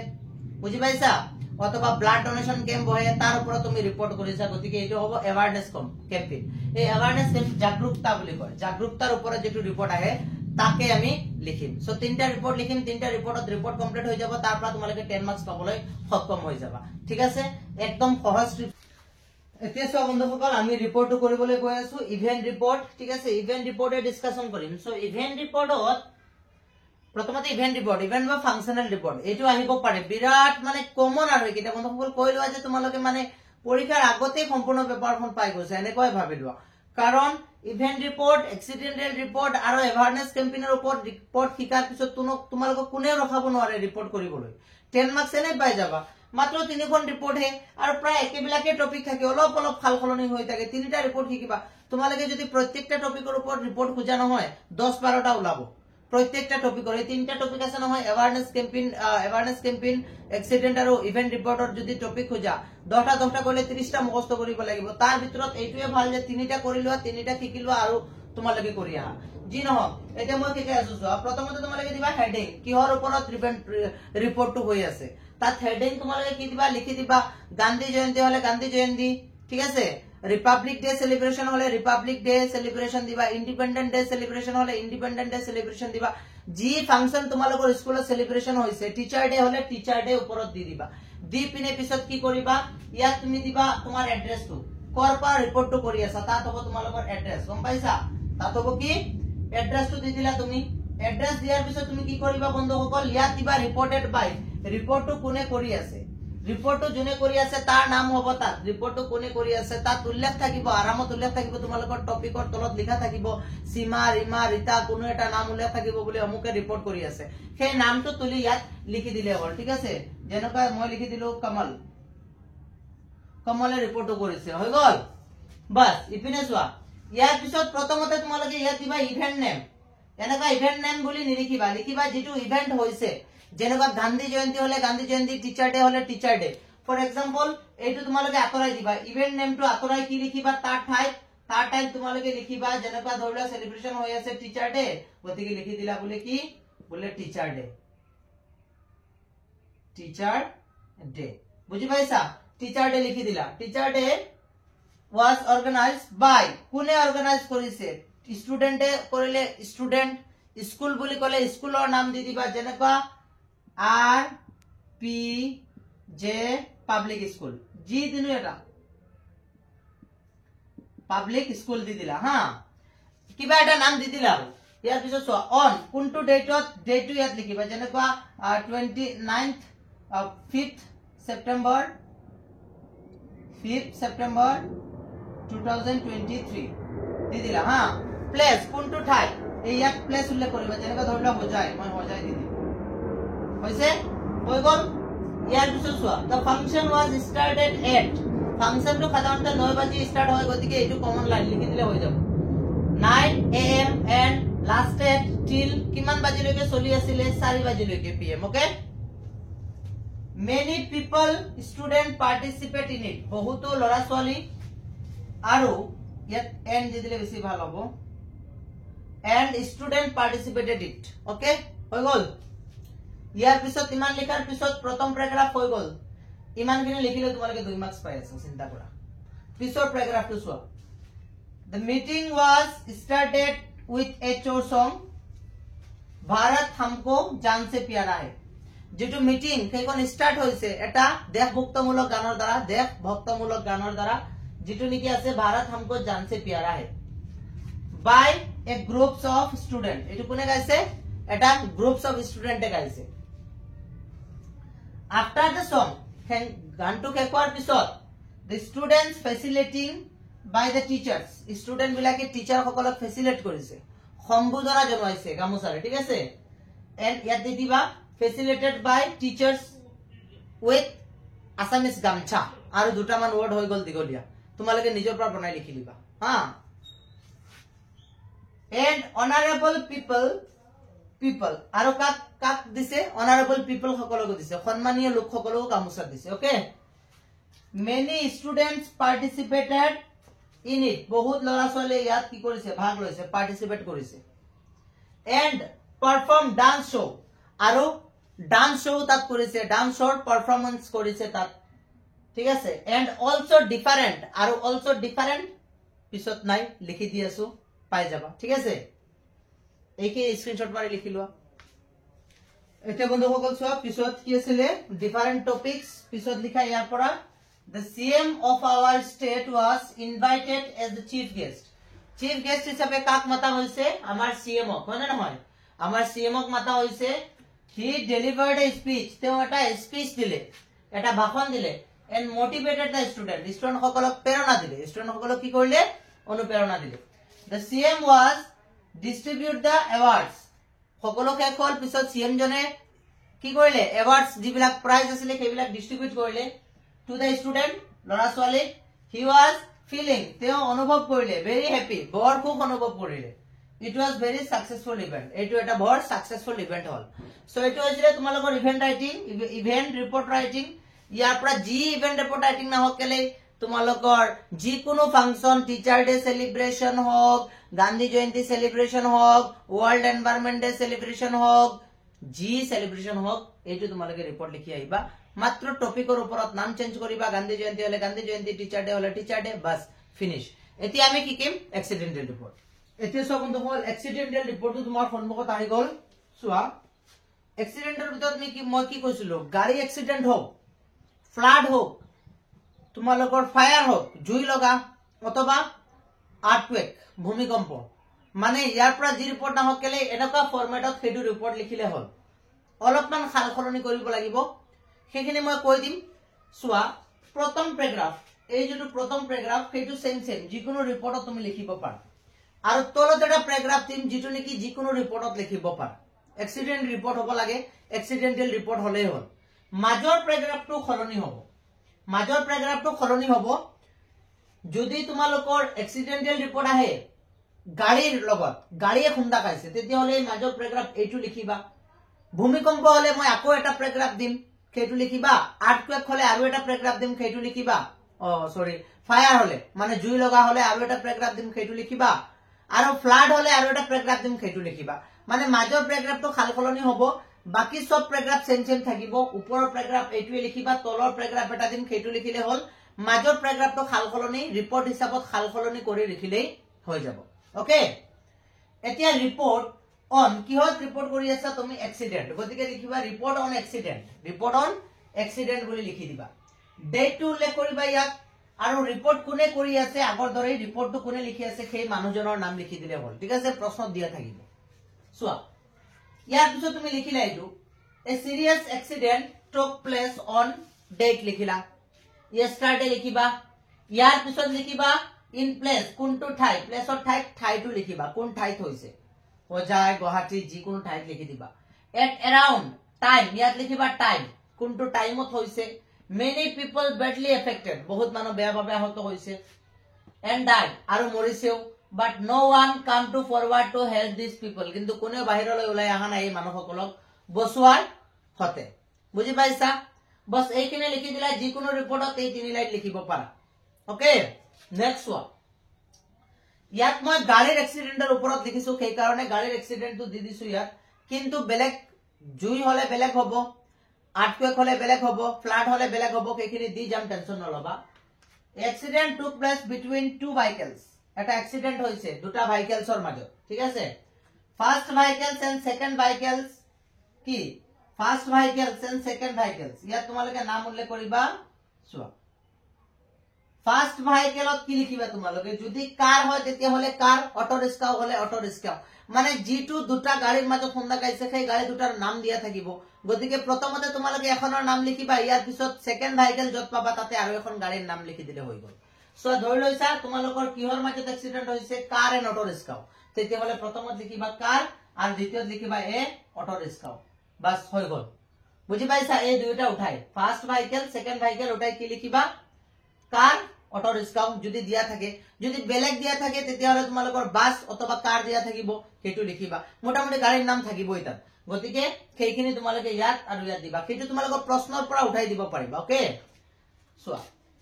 বুজি পাইছা, অথবা ব্লাড ডোনেশ্যন কেম্প বহে, তাৰ ওপৰত তুমি ৰিপৰ্ট কৰিছা, গতিকে এইটো হ'ব এৱাৰনেস কেম্পেইন। এই এৱাৰনেস কেম্প জাগৰুকতা বুলি কয়, জাগৰুকতাৰ ওপৰত যেটো ৰিপৰ্ট আহে তাকে আমি লিখিম। সো 3টা ৰিপৰ্ট লিখিম, 3টা ৰিপৰ্টত ৰিপৰ্ট কমপ্লিট হৈ যাব, তাৰ পৰা তোমালোকে 10 মাৰ্কস পাবলৈ সক্ষম হৈ যাবা। ঠিক আছে? একদম সহজ। এতিয়া চোৱা বন্ধুসকল, আমি ৰিপৰ্টটো কৰিবলৈ গৈ আছো, ইভেন্ট ৰিপৰ্ট। ঠিক আছে? ইভেন্ট ৰিপৰ্টে ডিসকাশন কৰিম। সো ইভেন্ট ৰিপৰ্টত প্ৰথমতে ইভেন্ট ৰিপৰ্ট, ইভেন্ট বা ফাংচনেল ৰিপৰ্ট, এইটো আহিব পাৰে বিৰাট মানে কমন। আৰু এইকেইটা বন্ধুসকল কৈ লোৱা যে তোমালোকে মানে পৰীক্ষাৰ আগতেই সম্পূৰ্ণ পেপাৰখন পাই গৈছে, এনেকৈ ভাবি লোৱা। কাৰণ ইভেন্ট ৰিপৰ্ট, এক্সিডেন্টিয়েল ৰিপৰ্ট আৰু এৱাৰনেস কেম্পেইনৰ ওপৰত ৰিপৰ্ট শিকাৰ পিছত তোমালোকক কোনেও ৰখাব নোৱাৰে ৰিপৰ্ট কৰিবলৈ। 10 মাৰ্কস এনে পাই যাবা। মাত্ৰ 3খন ৰিপৰ্ট হে, আৰু প্ৰায় একেবিলাকে টপিক থাকে, অলপ অলপ সাল সলনি হৈ থাকে। 3টা ৰিপৰ্ট শিকিবা। তোমালোকে যদি প্ৰত্যেকটা টপিকৰ ওপৰত ৰিপৰ্ট খোজা নহয়, 10-12টা ওলাব প্ৰত্যেকটা টপিকৰ। এই 3টা টপিক আছে নহয়, এৱাৰনেস কেম্পেইন, এক্সিডেন্ট আৰু ইভেন্ট ৰিপৰ্টৰ যদি টপিক খোজা, 10টা কৰিলে 30টা মুখস্থ কৰিব লাগিব। তাৰ ভিতৰত এইটোৱে ভাল যে 3টা কৰি লোৱা, 3টা শিকি লোৱা আৰু তোমালোকে কৰি আহা। যি নহওক, এতিয়া মই শিকাই আছো চোৱা। প্ৰথমতে তোমালোকে দিবা হেডিং, কিহৰ ওপৰত ৰিপৰ্টটো হৈ আছে। তাত হেডিং তোমালোকে কি দিবা? লিখি দিবা গান্ধী জয়ন্তী হলে গান্ধী জয়ন্তী, ঠিক আছে, রিপাবলিক ডে সেলিব্রেশন হলে রিপাবলিক ডে সেলিব্রেশন দিবা, ইন্ডিপেন্ডেন্ট ডে সেলিব্রেশন হলে ইন্ডিপেন্ডেন্ট ডে সেলিব্রেশন দিবা। যি ফাংশন তোমালোকৰ স্কুলত সেলিব্ৰেশন হৈছে, টিচাৰ ডে হলে টিচাৰ ডে ওপৰত দি দিবা। দি পিনে পিছত কি কৰিবা? ইয়াত তুমি দিবা তোমাৰ এড্ৰেছটো, কৰ পৰা ৰিপৰ্টটো কৰি আছা, তাত হ'ব তোমালোকৰ এড্ৰেছ। গম পাইছা? তাত হ'ব কি? এড্ৰেছটো দি দিলা তুমি। এড্ৰেছ দিয়াৰ পিছত তুমি কি কৰিবা বন্ধুসকল? ইয়াত দিবা ৰিপৰ্টেড বাই, ৰিপৰ্টটো কোনে কৰি আছে, ৰিপৰ্টটো যোনে কৰি আছে তাৰ নাম হ'ব তাত। ৰিপৰ্টটো কোনে কৰি আছে তাত উল্লেখ থাকিব, আৰামত উল্লেখ থাকিব, তোমালোকৰ টপিকৰ তলত লিখা থাকিব সীমা, ৰীমা, ৰীতা, কোনো এটা নাম উল্লেখ থাকিব বুলি অমুকে ৰিপৰ্ট কৰি আছে। সেই নামটো তুলি ইয়াত লিখি দিলে হ'ল। ঠিক আছে? যেনেকৈ মই লিখি দিলো কমল, কমলে ৰিপৰ্টটো কৰিছে, হৈ গল। বাস ইপিনে চোৱা। ইয়াৰ পিছত প্ৰথমতে তোমালোকে ইয়াত দিবা ইভেন্ট নেম। এনেকুৱা ইভেন্ট নেম বুলি নিলিখিবা, লিখিবা যিটো ইভেন্ট হৈছে। যেনেকুৱা গান্ধী জয়ন্তী হলে গান্ধী জয়ন্তী, টিচাৰ ডে হলে টিচাৰ ডে। ফৰ এক্সাম্পল এইটো তোমালোকে আঁতৰাই দিবা, ইভেন্ট নেমটো আঁতৰাই কি লিখিবা? তাৰ ঠাইত তোমালোকে লিখিবা, যেনেকুৱা ধৰি লোৱা সেলিব্ৰেশন হৈ আছে টিচাৰ ডে, গতিকে লিখি দিলা বোলে কি? বোলে টিচাৰ ডে, টিচাৰ ডে। বুজি পাইছা? টিচাৰ ডে লিখি দিলা। Teacher day was organized by, কোনে অৰ্গানাইজ কৰিছে? ষ্টুডেন্টে কৰিলে ষ্টুডেন্ট, স্কুল বুলি ক'লে স্কুলৰ নাম দি দিবা, যেনেকুৱা RPJ পাব্লিক স্কুল, যি দিনো এটা পাব্লিক স্কুল দি দিলা। হা, কিবা এটা নাম দি দিলা। ইয়াৰ পিছত চোৱা, অন কোনটো ডেটত, ডেটটো ইয়াত লিখিবা, যেনেকুৱা 29th 5th September 2023 দি দিলা। হা, প্লেস কোনটো ঠাই, এই ইয়াত প্লেস উল্লেখ কৰিবা, যেনেকৈ ধৰি লোৱা হোজাই, মই হোজাই দি দিম। হৈছে হৈ গল ইয়াৰ পিছত চোৱা the function was started at function to সাধাৰণতে 9 বাজি স্টাৰ্ট হয় গতিকে এইটো কমন লাইন লিখি দিলে হৈ যাব 9 am and lasted till কিমান বাজিলৈকে চলি আছিল 4 বাজিলৈকে pm okay many people student participate in it বহুতো লৰা ছোৱালী আৰু ইয়াত n দি দিলে বেছি ভাল হ'ব and student participated it okay হৈ গল ইয়াৰ পিছত ইমান লিখাৰ পিছত প্ৰথম প্যাৰাগ্ৰাফ হৈ গল ইমানখিনি লিখিলে তোমালোকে 2 মাৰ্কস পাই আছা চিন্তা কৰা পিছৰ প্যাৰাগ্ৰাফটো চোৱা the meeting was started with a chore song Bharat हमको जान से प्यारा है যেটো মিটিং সেইখন স্টার্ট হইছে এটা দেশভক্তমূলক গানৰ দ্বাৰা যেটো নেকি আছে भारत हमको जान से प्यारा है by a groups of student এটো কোনে গাইছে এটা গ্ৰুপস অফ ষ্টুডেন্টে গাইছে after the song গানটো শেষৰ পিছত the students facilitating by the teachers student বিলাকে টিচাৰ সকলক ফেসিলিটেট কৰিছে সম্বোধনা জনাইছে গামুচাৰে ঠিক আছে and ইয়াত দিবা facilitated by teachers with assamese gamcha আৰু দুটা মান ওয়াৰ্ড হৈ গল দিগলিয়া তোমালোকে নিজৰ পৰা বনাই লিখি লিবা হা and honorable people আৰু কাক দিছে honorable people সকলক দিছে সম্মানীয় লোক সকলক গামুচা দিছে okay many students participated in it বহুত লৰা ছোৱালী ইয়াত কি কৰিছে ভাগ লৈছে পাৰ্টিসিপেট কৰিছে and perform dance show আৰু ডান্স শো তাত কৰিছে ডান্স শোৰ পাৰফৰম্যান্স কৰিছে তাত ঠিক আছে and also different আৰু also different পিছত নাই লিখি দি আছো পাই যাবা ঠিক আছে এইকে স্ক্রিনশট মাৰি লিখি লোৱা এটা বন্ধুসকল চোৱা পিছত কি আছিল ডিফাৰেন্ট টপিকস পিছত লিখা ইয়াৰ পৰা the CM of our state was invited as the chief guest হিচাপে কাক মাতা হৈছে আমাৰ CM হয় না নহয় আমাৰ CM ক মাতা হৈছে he delivered a speech তেওঁ এটা স্পিচ দিলে এটা ভাষণ দিলে and motivated the student সকলক প্ৰেৰণা দিলে সকলক কি কৰিলে অনুপ্ৰেৰণা দিলে the CM was distribute the awards সকলক একল পিছত CM জনে কি কৰিলে awards যিবিলাক প্ৰাইজ আছিল সেইবিলাক ডিস্ট্ৰিবিউট কৰিলে to the student লৰা ছোৱালী he was feeling তেওঁ অনুভৱ কৰিলে very happy বৰ খুব অনুভৱ কৰিলে it was very successful event এটো এটা বৰ successful event হল সো এটো হৈছে তোমালোকৰ ইভেন্ট ৰিপৰ্ট ৰাইটিং ইয়াৰ পৰা জি ইভেন্ট ৰিপৰ্ট ৰাইটিং না হকলে তোমালোকৰ জি কোনো ফাংচন টিচাৰ ডে সেলিব্ৰেশন হক গান্ধী জয়ন্তী সেলিব্ৰেশন হক ওয়াৰ্ল্ড এনवायरमेंट ডে সেলিব্ৰেশন হক জি সেলিব্ৰেশন হক এটো তোমালোকে ৰিপৰ্ট লিখি আহিবা মাত্ৰ টপিকৰ ওপৰত নাম চেঞ্জ কৰিবা গান্ধী জয়ন্তী হলে গান্ধী জয়ন্তী টিচাৰ ডে হলে টিচাৰ ডে বাস ফিনিশ এতিয়া আমি কি কিম এক্সিডেন্টাল ৰিপৰ্ট এতিয়া সব বন্ধু হল এক্সিডেন্টাল ৰিপৰ্টটো তোমাৰ সন্মুখত আহি গল সোৱা এক্সিডেন্টাল ভিতৰত মই কি কৈছিলো গাড়ী এক্সিডেন্ট হোক ফ্লাড হোক তোমালোকৰ ফায়াৰ হোক জুই লগা অথবা আৰ্থকুৱেক ভূমিকম্প মানে ইয়াৰ পৰা যি ৰিপৰ্ট না হকলে এনেকুৱা ফৰমেটত হেডু ৰিপৰ্ট লিখিলে হল অলপমান খালখলনি কৰিব লাগিব সেইখিনি মই কৈ দিম সোৱা প্ৰথম প্যাৰাগ্ৰাফ এই যেটো প্ৰথম প্যাৰাগ্ৰাফ হেতু সেম যিকোনো ৰিপৰ্টত তুমি লিখিব পাৰা আৰু তলত এটা প্যাৰাগ্ৰাফ দিম যেটো নেকি যিকোনো ৰিপৰ্টত লিখিব পাৰা এক্সিডেন্ট ৰিপৰ্ট হ'ব লাগে এক্সিডেন্টাল ৰিপৰ্ট হলেই হ'ল মাজৰ প্যাৰাগ্ৰাফটো খলনি হ'ব যদি তোমালোকৰ এক্সিডেন্টাল ৰিপৰ্ট আহে গাড়ীৰ লগত গাড়ীয়ে খুন্দা খাইছে তেতিয়া হলে মাজৰ প্যাৰাগ্ৰাফ এইটো লিখিবা ভূমিকম্প হলে মই আকৌ এটা প্যাৰাগ্ৰাফ দিম সেইটো লিখিবা আৰ্থকুৱেক হলে আৰু এটা প্যাৰাগ্ৰাফ দিম সেইটো লিখিবা ফায়াৰ হলে মানে জুই লগা হলে আৰু এটা প্যাৰাগ্ৰাফ দিম সেইটো লিখিবা আৰু ফ্লাড হলে আৰু এটা প্যাৰাগ্ৰাফ দিম সেইটো লিখিবা মানে মাজৰ প্যাৰাগ্ৰাফটো খালখলনি হ'ব বাকি সব প্যাৰাগ্ৰাফ সেম থাকিব ওপৰৰ প্যাৰাগ্ৰাফ এইটোৱে লিখিবা তলৰ প্যাৰাগ্ৰাফ এটা দিম সেইটো লিখিলে হল মাজৰ প্যাৰাগ্ৰাফটো খালখলনি ৰিপৰ্ট হিচাপত খালখলনি কৰি লিখিলেই হৈ যাব ওকে এতিয়া ৰিপৰ্ট অন কিহত ৰিপৰ্ট কৰি আছা তুমি এক্সিডেন্ট গতিকে লিখিবা ৰিপৰ্ট অন এক্সিডেন্ট বুলি লিখি দিবা ডেটটো উল্লেখ কৰিবা ইয়াত আৰু ৰিপৰ্ট কোনে কৰি আছে আগৰ দৰে ৰিপৰ্টটো কোনে লিখি আছে সেই মানুহজনৰ নাম লিখি দিলে হল ঠিক আছে প্ৰশ্ন দিয়া থাকিব সোৱা ইয়াৰ পিছত তুমি লিখিলা এইটো a serious accident took place on date লিখিলা yesterday লিখিবা ইয়াৰ পিছত লিখিবা ইন প্লেস কোনটো ঠাই প্লেসৰ ঠাইটো লিখিবা কোন ঠাইত হৈছে হোজাই গুৱাহাটী যিকোনো ঠাইত লিখি দিবা এট around টাইম ইয়াত লিখিবা টাইম কোনটো টাইমত হৈছে মেনি পিপল বেডলি এফেক্টেড বহুত মানুহ বেয়াভাৱে আহত হৈছে এণ্ড ডাইড আৰু মৰিছেও but no one came to forward to help this people কিন্তু কোনেও বাহিৰলৈ ওলাই অহা নাই এই মানুহসকলক বচোৱাৰ হতে বুজি পাইছা বস এইখিনি লিখি দিলা যিকোনো ৰিপৰ্টত এই 3 লাইন লিখিব পাৰা ওকে নেক্সট ওয়ান ইয়াত মই গাড়ীৰ এক্সিডেন্টৰ ওপৰত লিখিছো সেই কাৰণে গাড়ীৰ এক্সিডেন্টটো দি দিছো ইয়াত কিন্তু বেলেগ জুই হলে বেলেগ হ'ব আৰ্টকুৱেক হলে বেলেগ হ'ব ফ্লাড হলে বেলেগ হ'ব সেইখিনি দি যাম টেনচন নলবা accident took place between two vehicles এটা এক্সিডেন্ট হৈছে দুটা ভেহিকলছৰ মাজত ঠিক আছে first vehicles and second vehicles কি first vehicles and second vehicles ইয়াত তোমালোকে নাম উল্লেখ কৰিবা চোৱা ফাৰ্স্ট ভেহিকলত কি লিখিবা তোমালোকে যদি কাৰ হয় তেতিয়া হলে কাৰ অটো ৰিক্সা হলে অটো ৰিক্সা মানে জিটু দুটা গাড়ীৰ মাজত খুন্দা খাইছে সেই গাড়ী দুটাৰ নাম দিয়া থাকিব গতিকে প্ৰথমতে তোমালোকে এখনৰ নাম লিখিবা ইয়াৰ পিছত সেকেন্ড ভেহিকল যত পাবা তাতে আৰু এখন গাড়ীৰ নাম লিখি দিলে হৈ গল সো ধৰি লৈছা তোমালোকৰ কিহৰ মাজত এক্সিডেন্ট হৈছে কাৰ এণ্ড অটো ৰিক্সা তেতিয়া হলে প্ৰথমত লিখিবা কাৰ আৰু দ্বিতীয়ত লিখিবা এ অটো ৰিক্সা বাস হৈ গল বুজি পাইছা এই দুইটা উঠাই ফাৰ্স্ট ভেহিকল সেকেন্ড ভেহিকল উঠাই কি লিখিবা কাৰ অটো ৰিক্সা যদি দিয়া থাকে যদি বেলেগ দিয়া থাকে তেতিয়া হলে তোমালোকৰ বাস অথবা কাৰ দিয়া থাকিব সেইটো লিখিবা মোটামুটি গাড়ীৰ নাম থাকিব এটা গতিকে সেইখিনি তোমালোকে ইয়াত আৰু ইয়াত দিবা সেইটো তোমালোকৰ প্ৰশ্নৰ পৰা উঠাই দিব পাৰিবা ওকে সো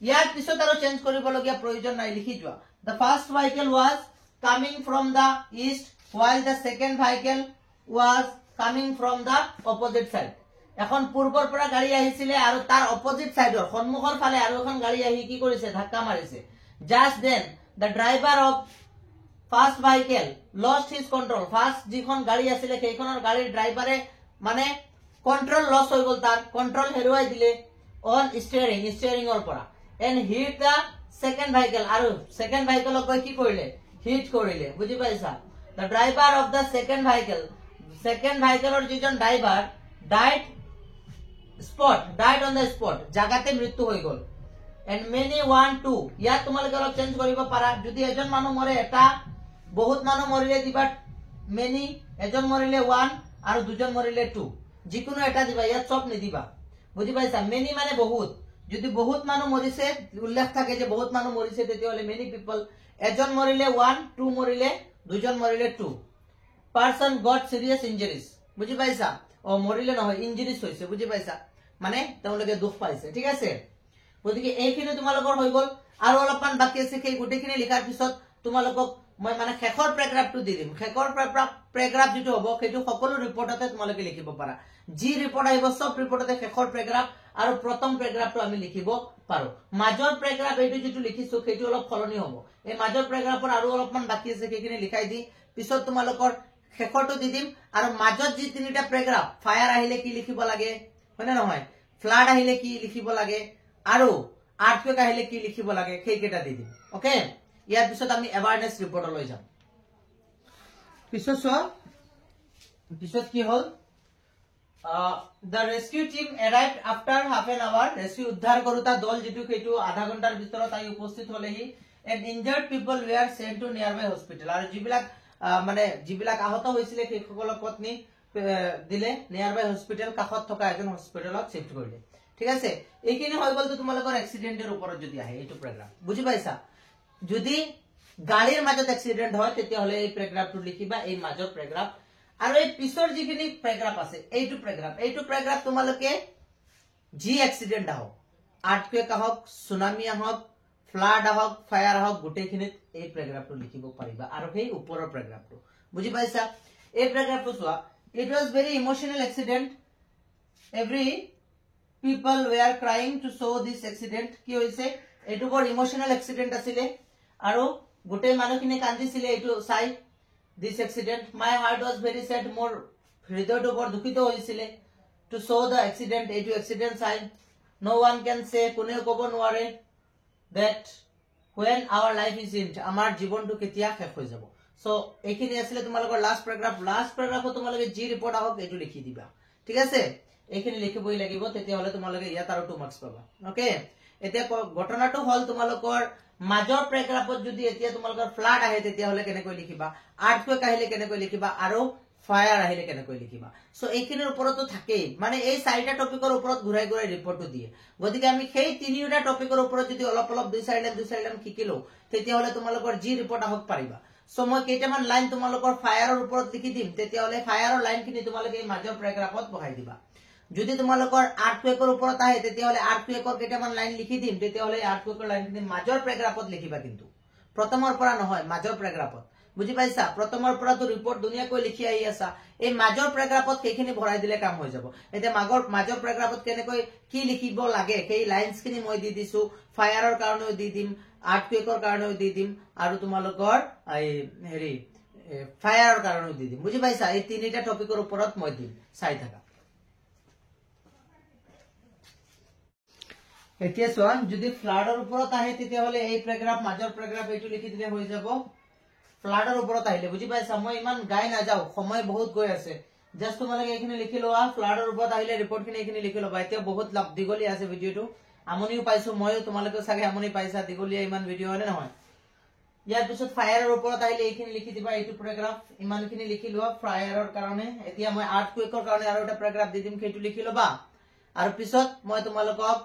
ইয়াত পিছত আৰু চেঞ্জ কৰিবলগীয়া প্ৰয়োজন নাই লিখি যোৱা the first vehicle was coming from the east while the second vehicle was coming from the opposite side এখন পূৰ্বৰ পৰা গাড়ী আহিছিলে আৰু তাৰ অপোজিট সাইডৰ সন্মুখৰ ফালে আৰু এখন গাড়ী আহি কি কৰিছে ধাক্কা মাৰিছে just then the driver of first vehicle lost his control first যিখন গাড়ী আছিল সেইখনৰ গাড়ীৰ ড্ৰাইভাৰে মানে কন্ট্ৰোল লস হৈ গল তাৰ কন্ট্ৰোল হেৰুৱাই দিলে on steeringৰ পৰা and hit the second vehicle আৰু second vehicle ক কি কৰিলে হিট কৰিলে বুজি পাইছা the driver of the second vehicle যিজন driver died on the spot জাগাতে মৃত্যু হৈ গল and many want to ইয়াত তোমালোকে অলপ চেঞ্জ কৰিব পাৰা যদি এজন মানুহ মৰে এটা বহুত মানুহ মৰিলে দিবা many এজন মৰিলে 1 আৰু দুজন মৰিলে 2 যিকোনো এটা দিবা ইয়াত সব নিদিবা বুজি পাইছা many মানে বহুত যদি বহুত মানুহ মৰিছে উল্লেখ থাকে যে বহুত মানুহ মৰিছে তেতিয়া হলে many people এজন মৰিলে 1 2 মৰিলে দুজন মৰিলে 2 person got serious injuries বুজি পাইছা ও মৰিলে নহয় ইনজুৰিজ হৈছে বুজি পাইছা মানে তেওঁলোকে দুখ পাইছে ঠিক আছে গতিকে এইখিনি তোমালোকৰ হৈ গল আৰু অলপমান বাকি আছে সেই গুটেখিনি লিখাৰ পিছত তোমালোকক মই মানে শেষৰ প্যাৰাগ্ৰাফটো দি দিম শেষৰ প্যাৰাগ্ৰাফ যেটো হ'ব সেইটো সকলো ৰিপৰ্টতে তোমালোকে লিখিব পাৰা যি ৰিপৰ্ট আহিব সব ৰিপৰ্টতে শেষৰ প্যাৰাগ্ৰাফ আৰু প্ৰথম প্যাৰাগ্ৰাফটো আমি লিখিব পাৰো মাজৰ প্যাৰাগ্ৰাফ এইটো যেটো লিখিছো সেইটো অলপ খলনি হ'ব এই মাজৰ প্যাৰাগ্ৰাফৰ আৰু অলপমান বাকি আছে সেইখিনি লিখাই দি পিছত তোমালোকৰ শেষৰটো দি দিম আৰু মাজত যি তিনিটা প্যাৰাগ্ৰাফ ফায়াৰ আহিলে কি লিখিব লাগে হয়নে নহয় ফ্লাড আহিলে কি লিখিব লাগে আৰু আৰ্থকুৱেক আহিলে কি লিখিব লাগে সেইকেটা দি দিম ওকে ইয়াৰ পিছত আমি এৱাৰনেস ৰিপৰ্ট লৈ যাম পিছত কি হল the rescue team arrived after half an hour rescue উদ্ধাৰ কৰোতা দল যেটো সেইটো আধা ঘণ্টাৰ ভিতৰত আই উপস্থিত হলেহি and injured people were sent to nearby hospital আৰু যিবিলাক মানে যিবিলাক আহত হৈছিলে সেইসকলক পত্নী দিলে নিয়াৰবাই হস্পিটেল কাখত থকা এজন হস্পিটেলত শিফট কৰিলে ঠিক আছে এইখিনি হৈ গল তো তোমালোকৰ এক্সিডেন্টেৰ ওপৰত যদি আহে এইটো প্যাৰাগ্ৰাফ বুজি পাইছা যদি গাড়ীৰ মাজত এক্সিডেন্ট হয় তেতিয়া হলে এই প্যাৰাগ্ৰাফটো লিখিবা এই মাজৰ প্যাৰাগ্ৰাফ আৰু এই পিছৰ যিখিনি প্যাৰাগ্ৰাফ আছে এইটো প্যাৰাগ্ৰাফ তোমালোকে জি এক্সিডেন্ট আহক আৰ্থকুৱেক আহক সুনামি আহক ফ্লাড আহক ফায়াৰ আহক গুটেখিনিত এই প্যাৰাগ্ৰাফটো লিখিব পাৰিবা আৰু সেই ওপৰৰ প্যাৰাগ্ৰাফটো বুজি পাইছা এই প্যাৰাগ্ৰাফটো চোৱা it was very emotional accident every people were crying to show this accident কি হৈছে এটো বৰ ইমোশনাল এক্সিডেন্ট আছিল আৰু গুটে মানুহখিনি কান্দিছিলে এটো চাই this accident my heart was very sad মোৰ হৃদয়টো বৰ দুখিত হৈছিল to show the accident এটো accident চাই no one can say কোনেও ক'ব নোৱাৰে that when our life is end আমাৰ জীৱনটো কেতিয়া শেষ হৈ যাব সো এইখিনি আসলে তোমালোকৰ লাস্ট প্যাৰাগ্ৰাফত তোমালোকে জি ৰিপৰ্ট আহক এটো লিখি দিবা ঠিক আছে এইখিনি লিখিবই লাগিব তেতিয়া হলে তোমালোকে ইয়াত আৰু 2 মাৰ্কস পাবা ওকে এতিয়া ঘটনাটো হল তোমালোকৰ মাজৰ প্যাৰাগ্ৰাফত যদি এতিয়া তোমালোকৰ ফ্লাড আহে তেতিয়া হলে কেনেকৈ লিখিবা আৰ্থকুৱেক আহিলে কেনেকৈ লিখিবা আৰু ফায়াৰ আহিলে কেনেকৈ লিখিবা সো এইখিনিৰ ওপৰতো থাকেই মানে এই চাৰিটা টপিকৰ ওপৰত ঘূৰাই ঘূৰাই ৰিপৰ্টটো দিয়ে গতিকে আমি সেই তিনিটা টপিকৰ ওপৰত যদি অলপ অলপ দুই চাৰি লাইন শিকিলো তেতিয়াহলে তোমালোকৰ যি ৰিপৰ্ট আহক পাৰিবা সো মই কেইটামান লাইন তোমালোকৰ ফায়াৰৰ ওপৰত লিখি দিম তেতিয়াহলে ফায়াৰৰ লাইনখিনি তোমালোকে এই মাজৰ প্যাৰাগ্ৰাফত বহাই দিবা যদি তোমালোকৰ আৰ্থকুৱেকৰ ওপৰত আহে তেতিয়াহলে আৰ্থকুৱেকৰ কেইটামান লাইন লিখি দিম তেতিয়াহলে আৰ্থকুৱেকৰ লাইনখিনি মাজৰ প্যাৰাগ্ৰাফত লিখিবা কিন্তু প্ৰথমৰ পৰা নহয় মাজৰ প্যাৰাগ্ৰাফত বুজি পাইছা প্ৰথমৰ পৰা তো ৰিপৰ্ট দুনিয়াকৈ লিখি আহি আছা এই মাজৰ প্যাৰাগ্ৰাফত সেইখিনি ভৰাই দিলে কাম হৈ যাব এতিয়া মাজৰ প্যাৰাগ্ৰাফত কেনেকৈ কি লিখিব লাগে সেই লাইনছখিনি মই দি দিছো ফায়াৰৰ কাৰণেও দি দিম আৰ্থকুৱেকৰ কাৰণেও দি দিম আৰু তোমালোকৰ এই হেৰি ফায়াৰৰ কাৰণেও দি দিম বুজি পাইছা এই তিনিটা টপিকৰ ওপৰত মই দিম চাই থাকা এতিয়া চোৱা যদি ফ্লাডৰ ওপৰত আহে তেতিয়াহলে এই প্যাৰাগ্ৰাফ মাজৰ প্যাৰাগ্ৰাফ এইটো লিখি দিলে হৈ যাব ফ্লাডৰ ওপৰত আহিলে বুজি পাইছা মই ইমান গাই না যাও সময় বহুত গৈ আছে জাস্ট তোমালোকে এইখিনি লিখি লোৱা ফ্লাডৰ ওপৰত আহিলে ৰিপৰ্টখিনি এইখিনি লিখি লবা এতিয়া বহুত দীঘলীয়া আছে ভিডিওটো আমনিও পাইছো মইও তোমালোকে সাগে আমনি পাইছা দীঘলীয়া ইমান ভিডিও হলে নহয় ইয়াৰ পিছত ফায়াৰৰ ওপৰত আহিলে এইখিনি লিখি দিবা এইটো প্যাৰাগ্ৰাফ ইমানখিনি লিখি লোৱা ফায়াৰৰ কাৰণে এতিয়া মই আৰ্থকুৱেকৰ কাৰণে আৰু এটা প্যাৰাগ্ৰাফ দি দিম সেইটো লিখি লবা আৰু পিছত মই তোমালোকক